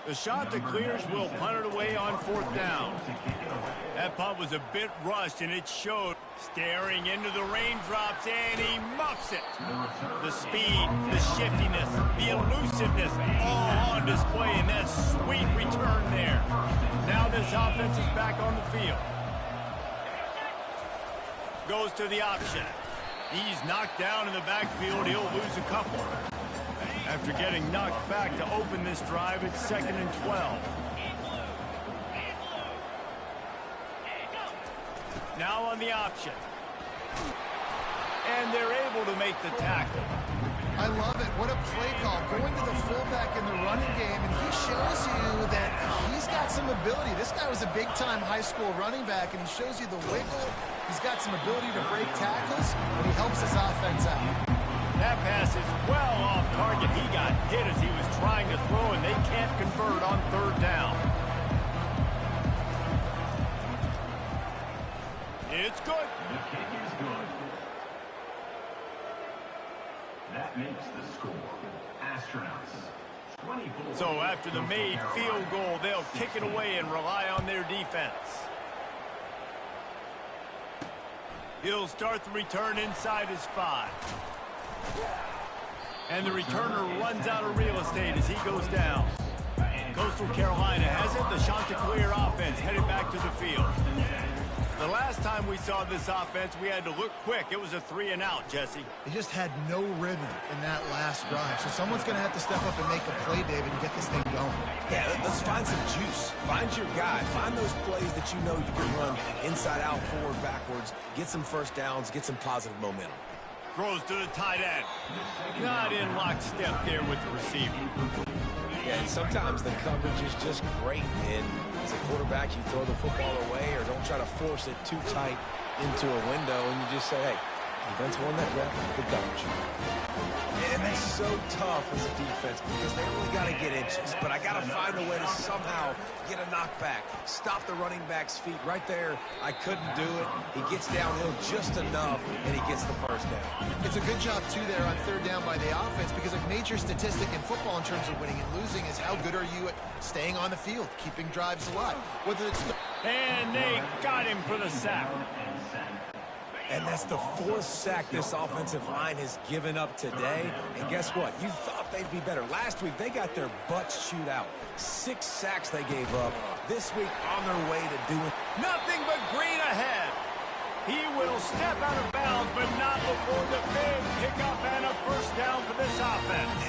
Speaker 1: The shot that clears will punt it away on 4th down. That punt was a bit rushed, and it showed. Staring into the raindrops, and he muffs it. The speed, the shiftiness, the elusiveness, all on display, and that sweet return there. Now this offense is back on the field. Goes to the option. He's knocked down in the backfield. He'll lose a couple. After getting knocked back to open this drive, it's 2nd and 12. Now on the option. And they're able to make the tackle.
Speaker 3: I love it. What a play call. Going to the fullback in the running game, and he shows you that he's got some ability. This guy was a big-time high school running back, and he shows you the wiggle. He's got some ability to break tackles, and he helps his offense out.
Speaker 1: That pass is well off target. He got hit as he was trying to throw, and they can't convert on 3rd down. It's good.
Speaker 5: The kick is good. That makes the score. Astronauts 24.
Speaker 1: So after the made field goal, they'll kick it away and rely on their defense. He'll start the return inside his 5. And the returner runs out of real estate as he goes down. Coastal Carolina has it. The Chanticleer offense headed back to the field. The last time we saw this offense, we had to look quick. It was a 3-and-out, Jesse.
Speaker 3: They just had no rhythm in that last drive. So someone's going to have to step up and make a play, David, and get this thing going.
Speaker 2: Yeah, let's find some juice. Find your guy. Find those plays that you know you can run inside out, forward, backwards. Get some 1st downs. Get some positive momentum.
Speaker 1: Throws to the tight end. Not in lockstep there with the receiver.
Speaker 2: Yeah, and sometimes the coverage is just great. And as a quarterback, you throw the football away or don't try to force it too tight into a window, and you just say, hey, defense won that rep, good coverage. And that's so tough as a defense because they really got to get inches. But I got to find a way to somehow get a knockback, stop the running back's feet right there. I couldn't do it. He gets downhill just enough, and he gets the 1st down.
Speaker 3: It's a good job, too, there on 3rd down by the offense because a major statistic in football in terms of winning and losing is how good are you at staying on the field, keeping drives alive. Whether it's
Speaker 1: and they got him for the sack.
Speaker 2: And that's the 4th sack this offensive line has given up today. And guess what? You thought they'd be better. Last week, they got their butts chewed out. 6 sacks they gave up. This week, on their way to doing
Speaker 1: nothing but green ahead. He will step out of bounds, but not before the big pickup and a 1st down for this offense.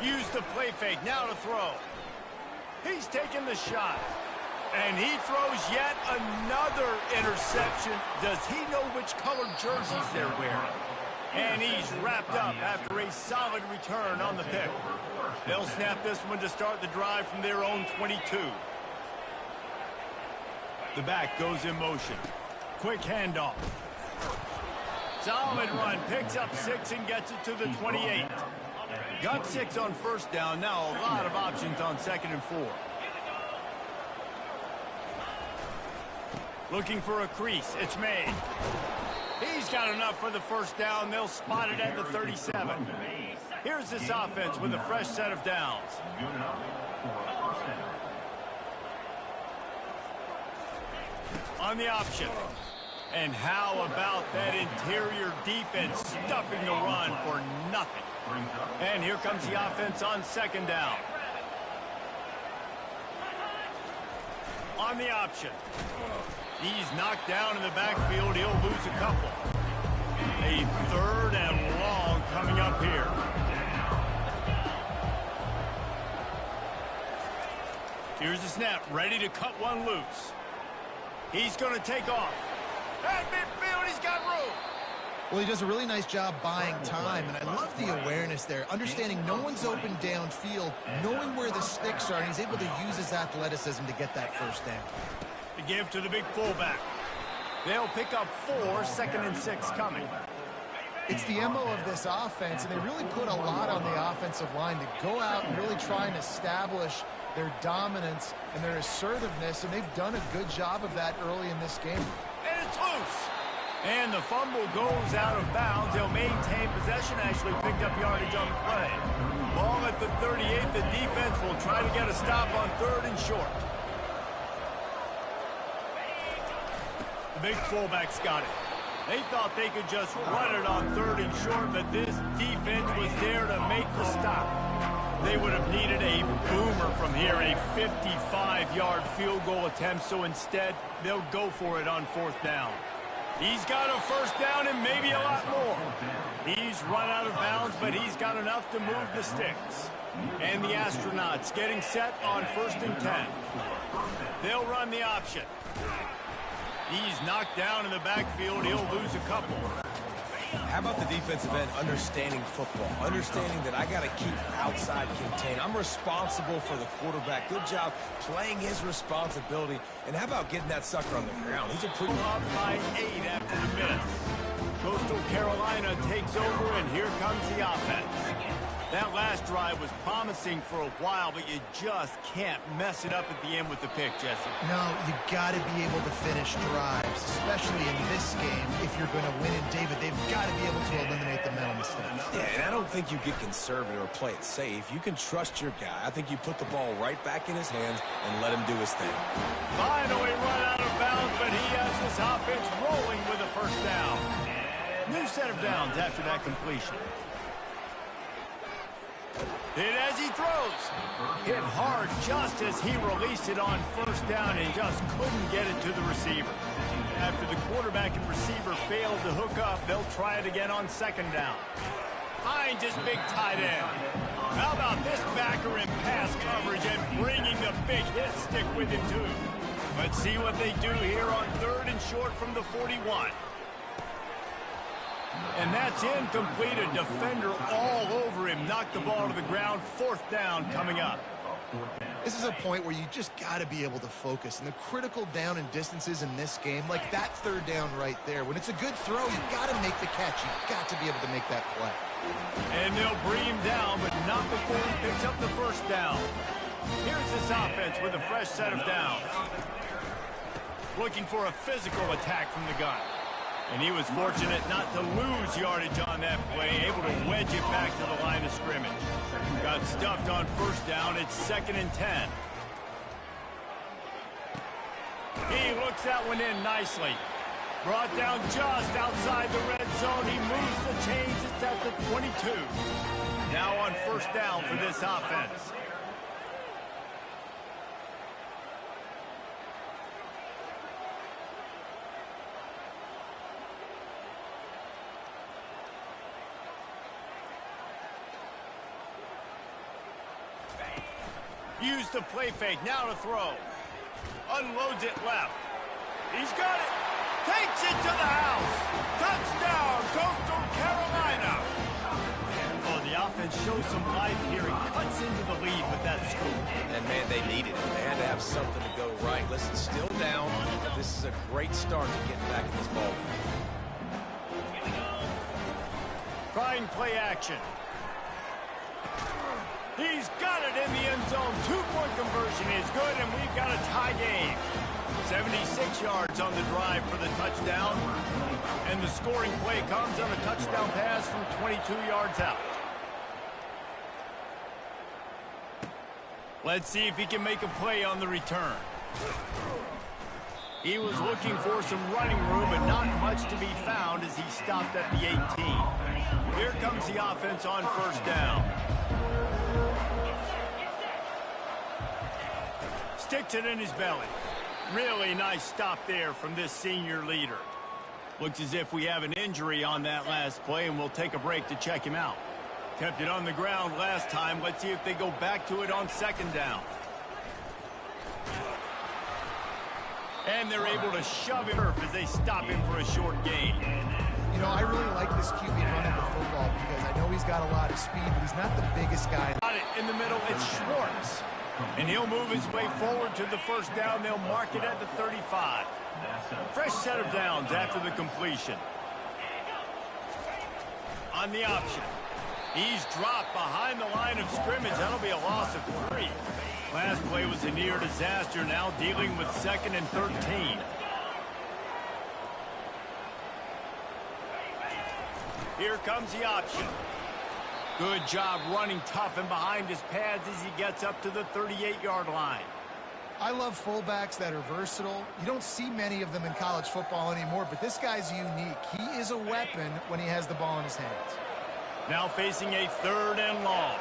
Speaker 1: Use the play fake, now to throw. He's taking the shot. And he throws yet another interception. Does he know which colored jerseys they're wearing? And he's wrapped up after a solid return on the pick. They'll snap this one to start the drive from their own 22. The back goes in motion. Quick handoff. Solid run. Picks up 6 and gets it to the 28. Got 6 on first down. Now a lot of options on 2nd and 4. Looking for a crease. It's made. He's got enough for the first down. They'll spot it at the 37. Here's this offense with a fresh set of downs. On the option. And how about that interior defense stuffing the run for nothing? And here comes the offense on 2nd down. On the option. He's knocked down in the backfield. He'll lose a couple. A 3rd and long coming up here. Here's the snap. Ready to cut one loose. He's going to take off. At midfield, he's got room.
Speaker 3: Well, he does a really nice job buying time, and I love the awareness there, understanding no one's open downfield, knowing where the sticks are, and he's able to use his athleticism to get that first down.
Speaker 1: To give to the big fullback. They'll pick up 4, 2nd and 6 coming.
Speaker 3: It's the MO of this offense, and they really put a lot on the offensive line to go out and really try and establish their dominance and their assertiveness, and they've done a good job of that early in this game.
Speaker 1: And it's loose. And the fumble goes out of bounds. They'll maintain possession. Actually picked up yardage on the play. Ball at the 38. The defense will try to get a stop on 3rd and short. The big fullback's got it. They thought they could just run it on 3rd and short, but this defense was there to make the stop. They would have needed a boomer from here, a 55-yard field goal attempt, so instead they'll go for it on 4th down. He's got a first down and maybe a lot more. He's run out of bounds, but he's got enough to move the sticks. And the Astronauts getting set on 1st and 10. They'll run the option. He's knocked down in the backfield. He'll lose a couple.
Speaker 2: How about the defensive end understanding football, understanding that I got to keep outside contain. I'm responsible for the quarterback. Good job playing his responsibility. And how about getting that sucker on the ground? He's a pretty...
Speaker 1: Up by 8 after the miss. Coastal Carolina takes over, and here comes the offense. That last drive was promising for a while, but you just can't mess it up at the end with the pick, Jesse.
Speaker 3: No, you got to be able to finish drives, especially in this game. If you're going to win it, David, they've got to be able to eliminate the mental mistakes.
Speaker 2: Yeah, and I don't think you get conservative or play it safe. You can trust your guy. I think you put the ball right back in his hands and let him do his thing.
Speaker 1: Finally run out of bounds, but he has this offense rolling with a first down. New set of downs after that completion. Hit as he throws. Hit hard just as he released it on first down and just couldn't get it to the receiver. After the quarterback and receiver failed to hook up, they'll try it again on 2nd down. Finds his big tight end. How about this backer in pass coverage and bringing the big hit stick with him too. Let's see what they do here on 3rd and short from the 41. And that's incomplete. A defender all over him. Knocked the ball to the ground. 4th down coming up.
Speaker 3: This is a point where you just got to be able to focus. And the critical down and distances in this game, like that 3rd down right there, when it's a good throw, you got to make the catch. You got to be able to make that play.
Speaker 1: And they'll bring him down, but not before he picks up the first down. Here's this offense with a fresh set of downs. Looking for a physical attack from the gun. And he was fortunate not to lose yardage on that play, able to wedge it back to the line of scrimmage. Got stuffed on first down. It's 2nd and 10. He looks that one in nicely. Brought down just outside the red zone. He moves the chains. It's at the 22. Now on first down for this offense. Use the play fake, now to throw. Unloads it left. He's got it. Takes it to the house. Touchdown, Coastal Carolina. Oh, the offense shows some life here. He cuts into the lead with that scoop.
Speaker 2: And, man, they needed it. They had to have something to go right. Listen, still down. This is a great start to getting back in this ball game.
Speaker 1: Trying play action. He's got it in the end zone. 2-point conversion is good, and we've got a tie game. 76 yards on the drive for the touchdown. And the scoring play comes on a touchdown pass from 22 yards out. Let's see if he can make a play on the return. He was looking for some running room, but not much to be found as he stopped at the 18. Here comes the offense on first down. Sticks it in his belly. Really nice stop there from this senior leader. Looks as if we have an injury on that last play, and we'll take a break to check him out. Kept it on the ground last time. Let's see if they go back to it on second down. And they're able to shove him as they stop him for a short gain.
Speaker 3: You know, I really like this QB running the football because I know he's got a lot of speed, but he's not the biggest guy.
Speaker 1: Got it in the middle. It's Schwartz. And he'll move his way forward to the first down. They'll mark it at the 35. Fresh set of downs after the completion. On the option. He's dropped behind the line of scrimmage. That'll be a loss of 3. Last play was a near disaster. Now dealing with 2nd and 13. Here comes the option. Good job running tough and behind his pads as he gets up to the 38-yard line.
Speaker 3: I love fullbacks that are versatile. You don't see many of them in college football anymore, but this guy's unique. He is a weapon when he has the ball in his hands.
Speaker 1: Now facing a 3rd and long.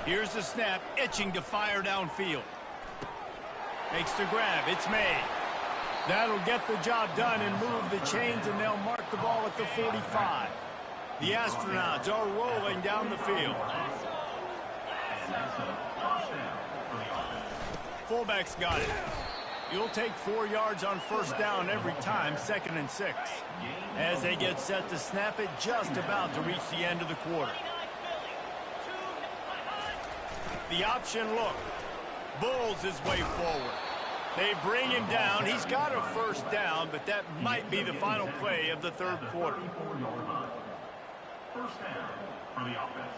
Speaker 1: Here's the snap, itching to fire downfield. Makes the grab, it's made. That'll get the job done and move the chains, and they'll mark the ball at the 45. The Astronauts are rolling down the field. Fullback's got it. You'll take 4 yards on first down every time, 2nd and 6. As they get set to snap it, just about to reach the end of the quarter. The option look. Bulls his way forward. They bring him down. He's got a first down, but that might be the final play of the 3rd quarter.
Speaker 5: First down for the offense.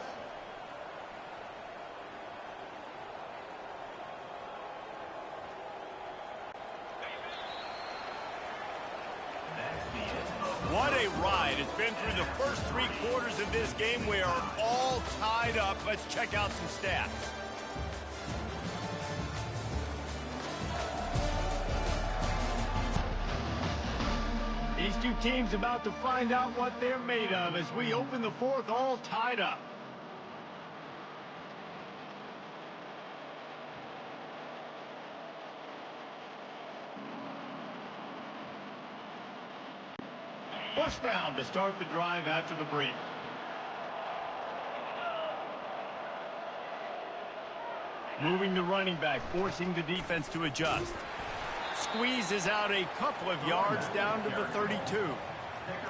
Speaker 1: What a ride. It's been through the first 3 quarters of this game. We are all tied up. Let's check out some stats. These two teams about to find out what they're made of as we open the 4th all tied up. First down to start the drive after the break. Moving the running back, forcing the defense to adjust. Squeezes out a couple of yards down to the 32.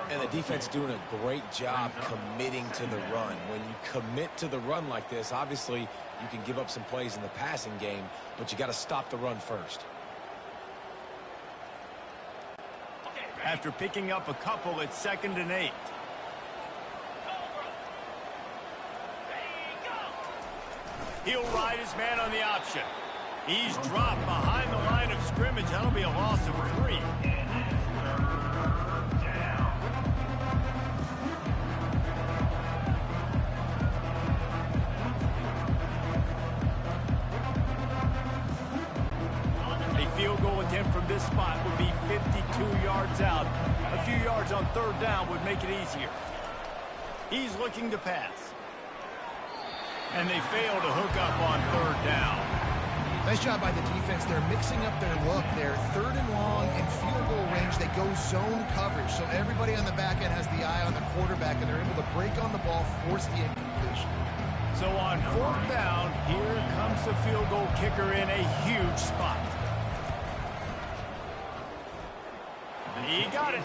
Speaker 2: And the defense doing a great job committing to the run. When you commit to the run like this, obviously you can give up some plays in the passing game, but you got to stop the run first.
Speaker 1: After picking up a couple, it's 2nd and 8. He'll ride his man on the option. He's dropped behind the line of scrimmage. That'll be a loss of 3. A field goal attempt from this spot would be 52 yards out. A few yards on 3rd down would make it easier. He's looking to pass. And they fail to hook up on 3rd down.
Speaker 3: Nice job by the defense. They're mixing up their look. They're 3rd and long in field goal range. They go zone coverage. So everybody on the back end has the eye on the quarterback, and they're able to break on the ball, force the incompletion.
Speaker 1: So on 4th down, here comes the field goal kicker in a huge spot. He got it.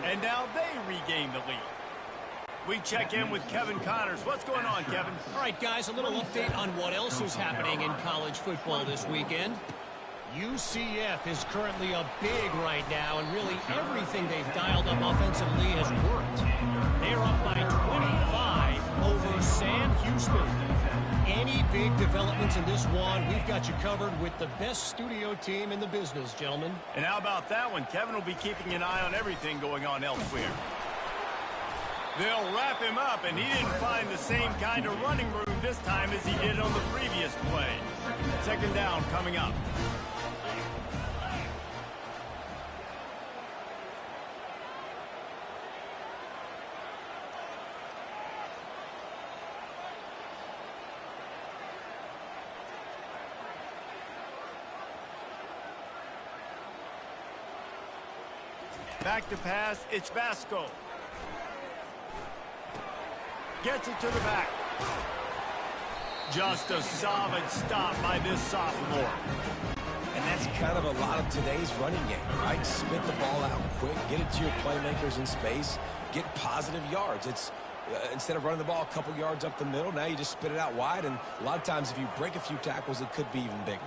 Speaker 1: And now they regain the lead. We check in with Kevin Connors. What's going on, Kevin?
Speaker 4: All right, guys, a little update on what else is happening in college football this weekend. UCF is currently up big right now, and really everything they've dialed up offensively has worked. They're up by 25 over Sam Houston. Any big developments in this one, we've got you covered with the best studio team in the business, gentlemen.
Speaker 1: And how about that one? Kevin will be keeping an eye on everything going on elsewhere. They'll wrap him up, and he didn't find the same kind of running room this time as he did on the previous play. 2nd down coming up. Back to pass, it's Vasco. Gets it to the back. Just a solid stop by this sophomore.
Speaker 2: And that's kind of a lot of today's running game, right? Spit the ball out quick, get it to your playmakers in space, get positive yards. It's instead of running the ball a couple yards up the middle, now you just spit it out wide, and a lot of times if you break a few tackles, it could be even bigger.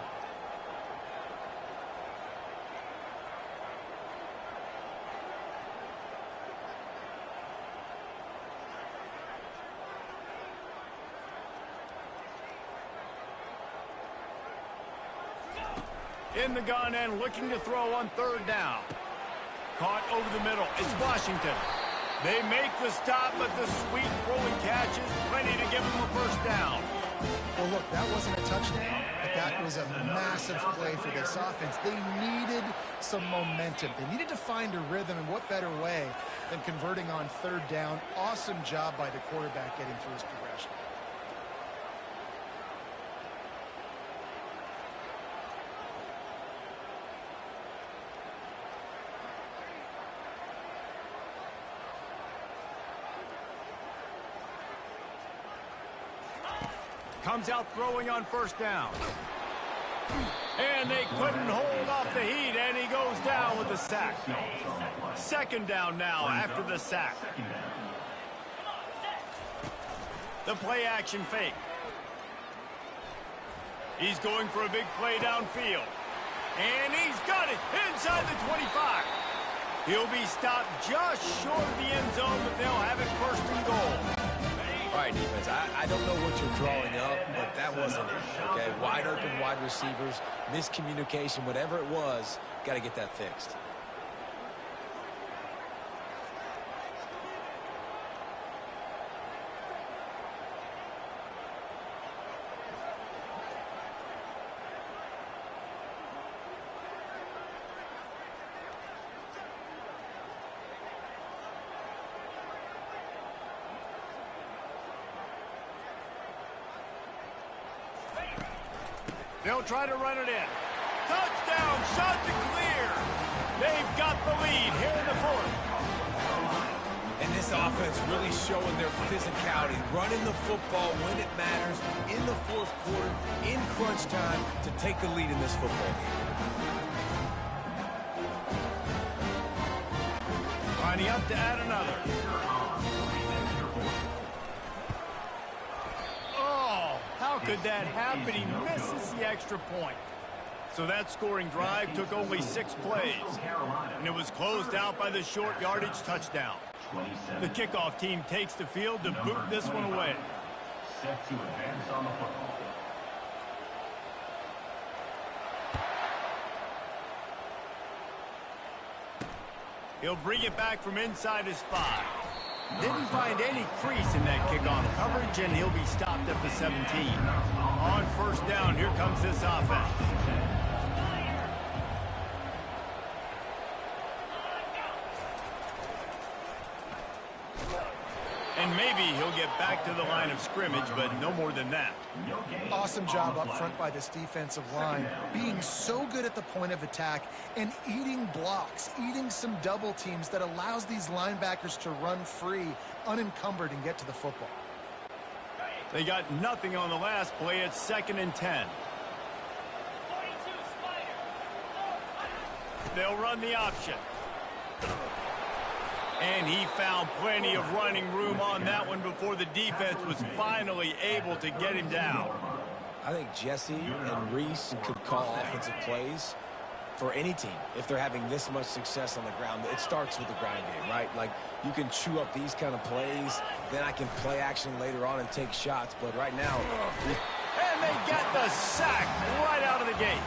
Speaker 1: In the gun and looking to throw on 3rd down. Caught over the middle. It's Washington. They make the stop, but the sweet throwing catch is plenty to give them a 1st down.
Speaker 3: Well, look, that wasn't a touchdown, but that was a massive play for this offense. They needed some momentum. They needed to find a rhythm, and what better way than converting on 3rd down. Awesome job by the quarterback getting through his progression.
Speaker 1: Comes out throwing on 1st down. And they couldn't hold off the heat, and he goes down with the sack. 2nd down now after the sack. The play action fake. He's going for a big play downfield. And he's got it inside the 25. He'll be stopped just short of the end zone, but they'll have it 1st and goal.
Speaker 2: All right, defense, I don't know what you're drawing up, but that wasn't it, okay? Wide open wide receivers, miscommunication, whatever it was, got to get that fixed.
Speaker 1: They'll try to run it in. Touchdown, shot to clear. They've got the lead here in the 4th.
Speaker 2: And this offense really showing their physicality, running the football when it matters, in the 4th quarter, in crunch time, to take the lead in this football game.
Speaker 1: Lining up to add another. How could that happen? He misses the extra point. So that scoring drive took only 6 plays, and it was closed out by the short yardage touchdown. The kickoff team takes the field to boot this one away.
Speaker 5: Set to advance on the football.
Speaker 1: He'll bring it back from inside his 5. Didn't find any crease in that kickoff coverage, and he'll be stopped at the 17. On 1st down, here comes this offense. And maybe he'll get back to the line of scrimmage, but no more than that.
Speaker 3: Awesome job up front by this defensive line, being so good at the point of attack and eating blocks, eating some double teams that allows these linebackers to run free, unencumbered, and get to the football.
Speaker 1: They got nothing on the last play. It's 2nd and 10. They'll run the option. And he found plenty of running room on that one before the defense was finally able to get him down.
Speaker 2: I think Jesse and Reese could call offensive plays for any team if they're having this much success on the ground. It starts with the ground game, right? Like, you can chew up these kind of plays, then I can play action later on and take shots. But right now...
Speaker 1: And they get the sack right out of the gate.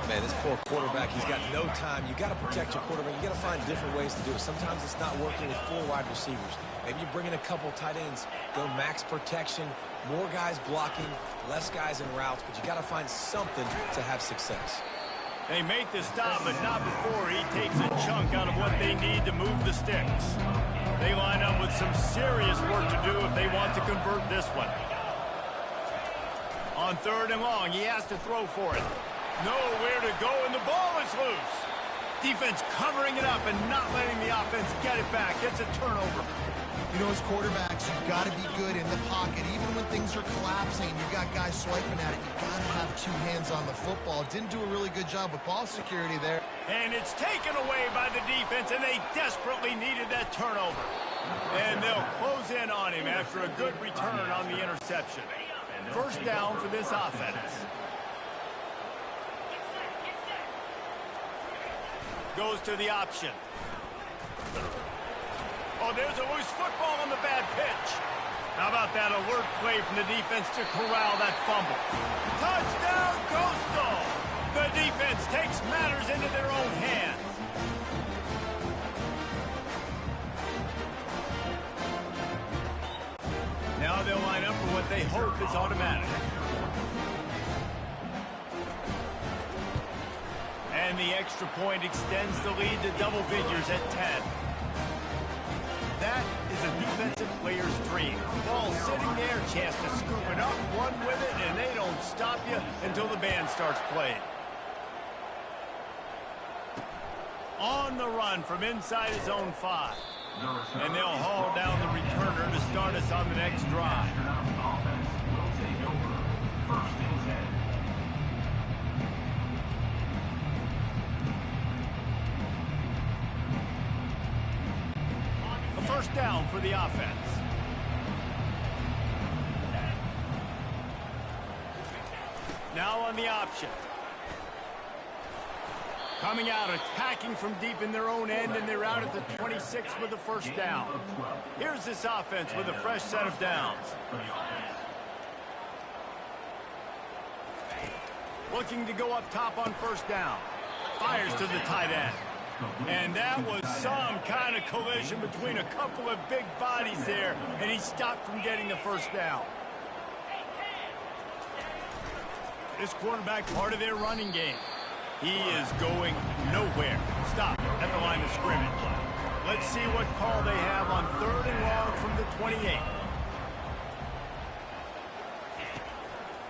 Speaker 2: Man, this poor quarterback, he's got no time. You got to protect your quarterback. You got to find different ways to do it. Sometimes it's not working with 4 wide receivers. Maybe you bring in a couple tight ends, go max protection, more guys blocking, less guys in routes, but you got to find something to have success.
Speaker 1: They make the stop, but not before he takes a chunk out of what they need to move the sticks. They line up with some serious work to do if they want to convert this one. On 3rd and long, he has to throw for it. Nowhere to go, and the ball is loose. Defense covering it up and not letting the offense get it back. It's a turnover.
Speaker 3: You know, as quarterbacks, you've got to be good in the pocket. Even when things are collapsing, you've got guys swiping at it. You've got to have 2 hands on the football. Didn't do a really good job with ball security there.
Speaker 1: And it's taken away by the defense, and they desperately needed that turnover. And they'll close in on him after a good return on the interception. 1st down for this offense. Goes to the option. Oh, there's a loose football on the bad pitch. How about that alert play from the defense to corral that fumble? Touchdown, Coastal! The defense takes matters into their own hands. Now they'll line up for what they hope is automatic. And the extra point extends the lead to double figures at 10. That is a defensive player's dream. Ball sitting there, chance to scoop it up, run with it, and they don't stop you until the band starts playing. On the run from inside his own 5. And they'll haul down the returner to start us on the next drive. A 1st down for the offense. Now on the option. Coming out, attacking from deep in their own end, and they're out at the 26 with the 1st down. Here's this offense with a fresh set of downs. Looking to go up top on 1st down. Fires to the tight end. And that was some kind of collision between a couple of big bodies there, and he stopped from getting the 1st down. This quarterback, part of their running game. He is going nowhere. Stop at the line of scrimmage. Let's see what call they have on 3rd and long from the 28.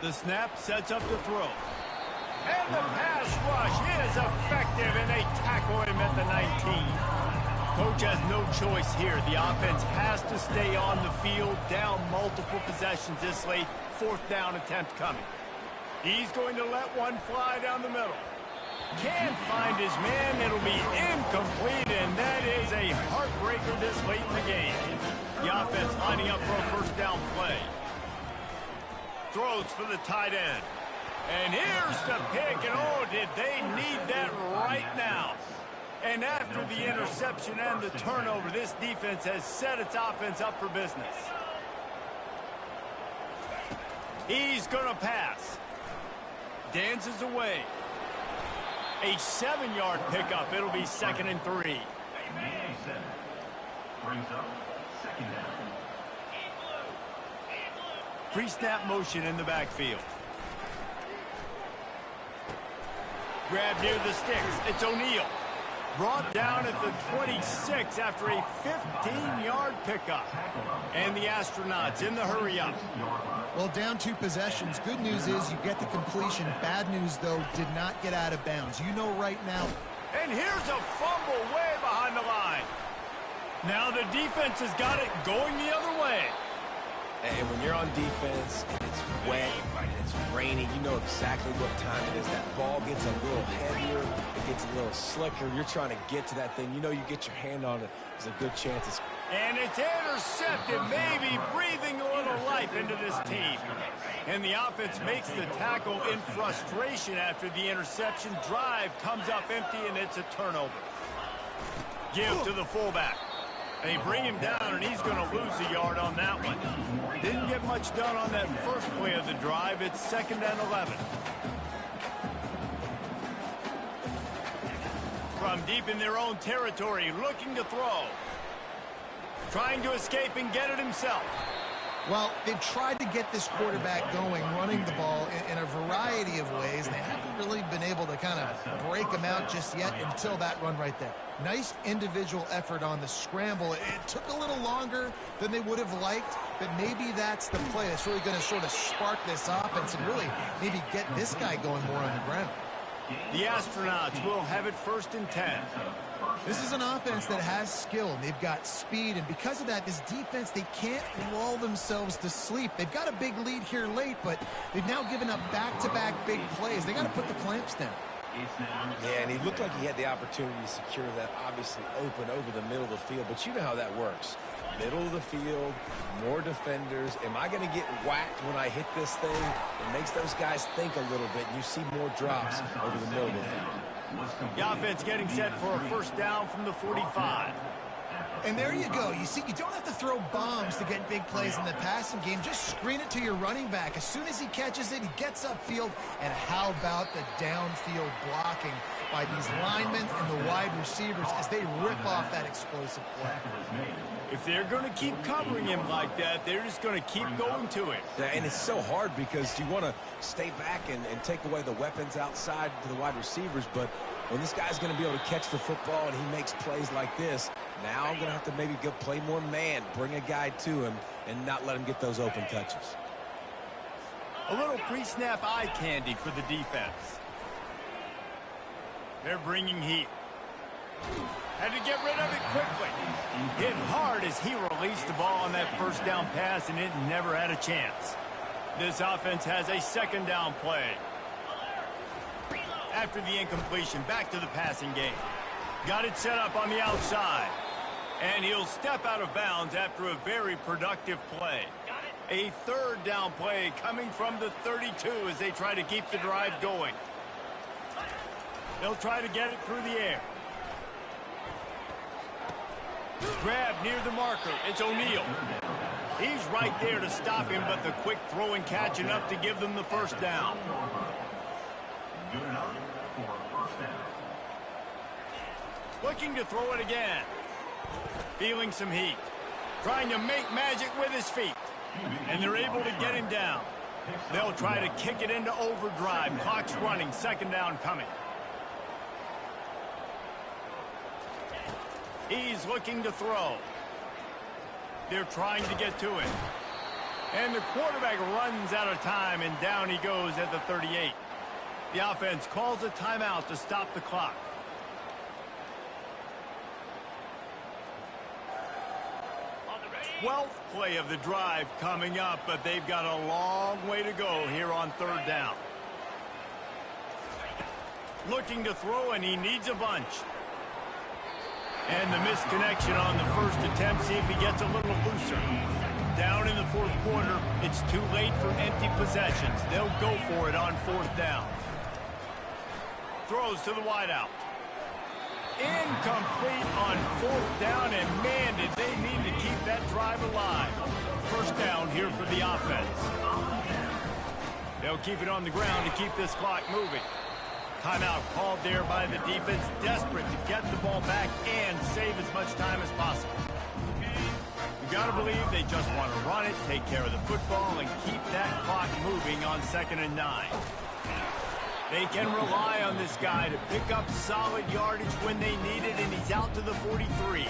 Speaker 1: The snap sets up the throw. And the pass rush is effective, and they tackle him at the 19. Coach has no choice here. The offense has to stay on the field, down multiple possessions this late. 4th down attempt coming. He's going to let one fly down the middle. Can't find his man. It'll be incomplete, and that is a heartbreaker this late in the game. The offense lining up for a 1st down play. Throws for the tight end. And here's the pick, and oh, did they need that right now. And after the interception and the turnover, this defense has set its offense up for business. He's going to pass. Dances away. A 7-yard pickup. It'll be 2nd and 3.
Speaker 5: Brings up 2nd down.
Speaker 1: Pre-snap motion in the backfield. Grab near the sticks. It's O'Neal. Brought down at the 26 after a 15-yard pickup. And the Astronauts in the hurry-up.
Speaker 3: Well, down 2 possessions. Good news is you get the completion. Bad news, though, did not get out of bounds. You know right now.
Speaker 1: And here's a fumble way behind the line. Now the defense has got it going the other way.
Speaker 2: And when you're on defense and it's wet and it's rainy, you know exactly what time it is. That ball gets a little heavier, it gets a little slicker. You're trying to get to that thing. You know you get your hand on it, there's a good chance it's...
Speaker 1: And it's intercepted, maybe breathing a little life into this team. And the offense makes the tackle in frustration after the interception. Drive comes up empty, and it's a turnover. Give to the fullback. They bring him down, and he's going to lose a yard on that one. Didn't get much done on that first play of the drive. It's 2nd and 11. From deep in their own territory, looking to throw. Trying to escape and get it himself.
Speaker 3: Well, they've tried to get this quarterback going, running the ball in a variety of ways, and they haven't really been able to kind of break him out just yet until that run right there. Nice individual effort on the scramble. It took a little longer than they would have liked, but maybe that's the play that's really going to sort of spark this offense and really maybe get this guy going more on the ground.
Speaker 1: The Astronauts will have it 1st and 10.
Speaker 3: This is an offense that has skill. They've got speed, and because of that, this defense, they can't lull themselves to sleep. They've got a big lead here late, but they've now given up back-to-back big plays. They got to put the clamps down.
Speaker 2: Yeah, and he looked like he had the opportunity to secure that obviously open over the middle of the field, but you know how that works. Middle of the field, more defenders. Am I going to get whacked when I hit this thing? It makes those guys think a little bit, and you see more drops over the middle of the field.
Speaker 1: The offense getting set for a 1st down from the 45.
Speaker 3: And there you go. You see, you don't have to throw bombs to get big plays in the passing game. Just screen it to your running back. As soon as he catches it, he gets upfield. And how about the downfield blocking by these linemen and the wide receivers as they rip off that explosive play?
Speaker 1: If they're going to keep covering him like that, they're just going to keep going to it.
Speaker 2: Yeah, and it's so hard because you want to stay back and take away the weapons outside to the wide receivers, but when this guy's going to be able to catch the football and he makes plays like this, now I'm going to have to maybe go play more man, bring a guy to him, and not let him get those open touches.
Speaker 1: A little pre-snap eye candy for the defense. They're bringing heat. Had to get rid of it quickly. Hit hard as he released the ball on that 1st down pass, and it never had a chance. This offense has a 2nd down play. After the incompletion, back to the passing game. Got it set up on the outside. And he'll step out of bounds after a very productive play. A 3rd down play coming from the 32 as they try to keep the drive going. They'll try to get it through the air. Grab near the marker. It's O'Neal. He's right there to stop him, but the quick throw and catch enough to give them the 1st down.
Speaker 5: Good enough for 1st down.
Speaker 1: Looking to throw it again. Feeling some heat. Trying to make magic with his feet. And they're able to get him down. They'll try to kick it into overdrive. Clock's running. 2nd down coming. He's looking to throw. They're trying to get to it. And the quarterback runs out of time, and down he goes at the 38. The offense calls a timeout to stop the clock. 12th play of the drive coming up, but they've got a long way to go here on 3rd down. Looking to throw, and he needs a bunch. And the misconnection on the 1st attempt. See if he gets a little looser. Down in the 4th quarter, it's too late for empty possessions. They'll go for it on 4th down. Throws to the wideout. Incomplete on 4th down, and man, did they need to keep that drive alive. 1st down here for the offense. They'll keep it on the ground to keep this clock moving. Timeout called there by the defense, desperate to get the ball back and save as much time as possible. You got to believe they just want to run it, take care of the football, and keep that clock moving on 2nd and 9. They can rely on this guy to pick up solid yardage when they need it, and he's out to the 43.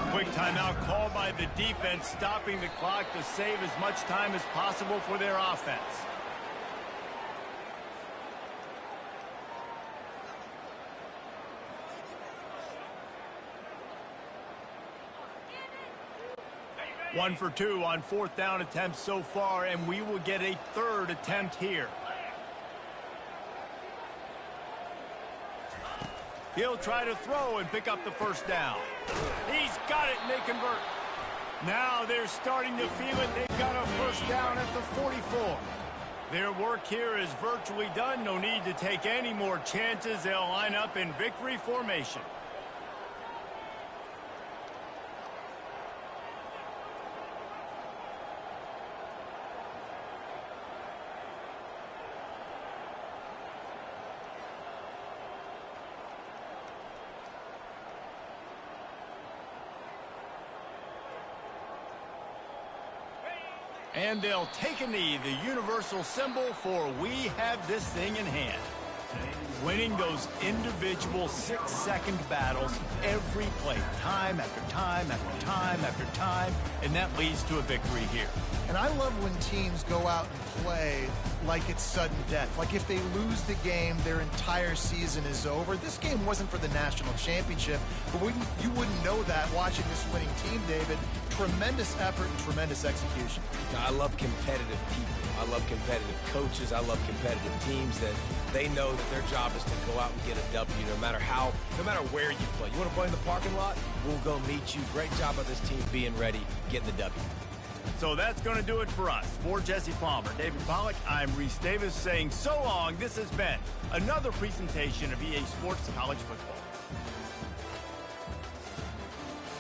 Speaker 1: Quick timeout called by the defense, stopping the clock to save as much time as possible for their offense. 1 for 2 on 4th down attempts so far, and we will get a 3rd attempt here. He'll try to throw and pick up the 1st down. He's got it, and they convert. Now they're starting to feel it. They've got a 1st down at the 44. Their work here is virtually done. No need to take any more chances. They'll line up in victory formation. And they'll take a knee, the universal symbol for we have this thing in hand. Winning those individual 6-second battles every play, time after time after time after time, and that leads to a victory here.
Speaker 3: And I love when teams go out and play like it's sudden death. Like if they lose the game, their entire season is over. This game wasn't for the national championship, but you wouldn't know that watching this winning team, David. Tremendous effort and tremendous execution.
Speaker 2: I love competitive people. I love competitive coaches. I love competitive teams that they know that their job is to go out and get a W no matter where you play. You want to play in the parking lot? We'll go meet you. Great job by this team being ready, getting the W.
Speaker 1: So that's going to do it for us. For Jesse Palmer, David Pollack, I'm Reese Davis saying so long. This has been another presentation of EA Sports College Football.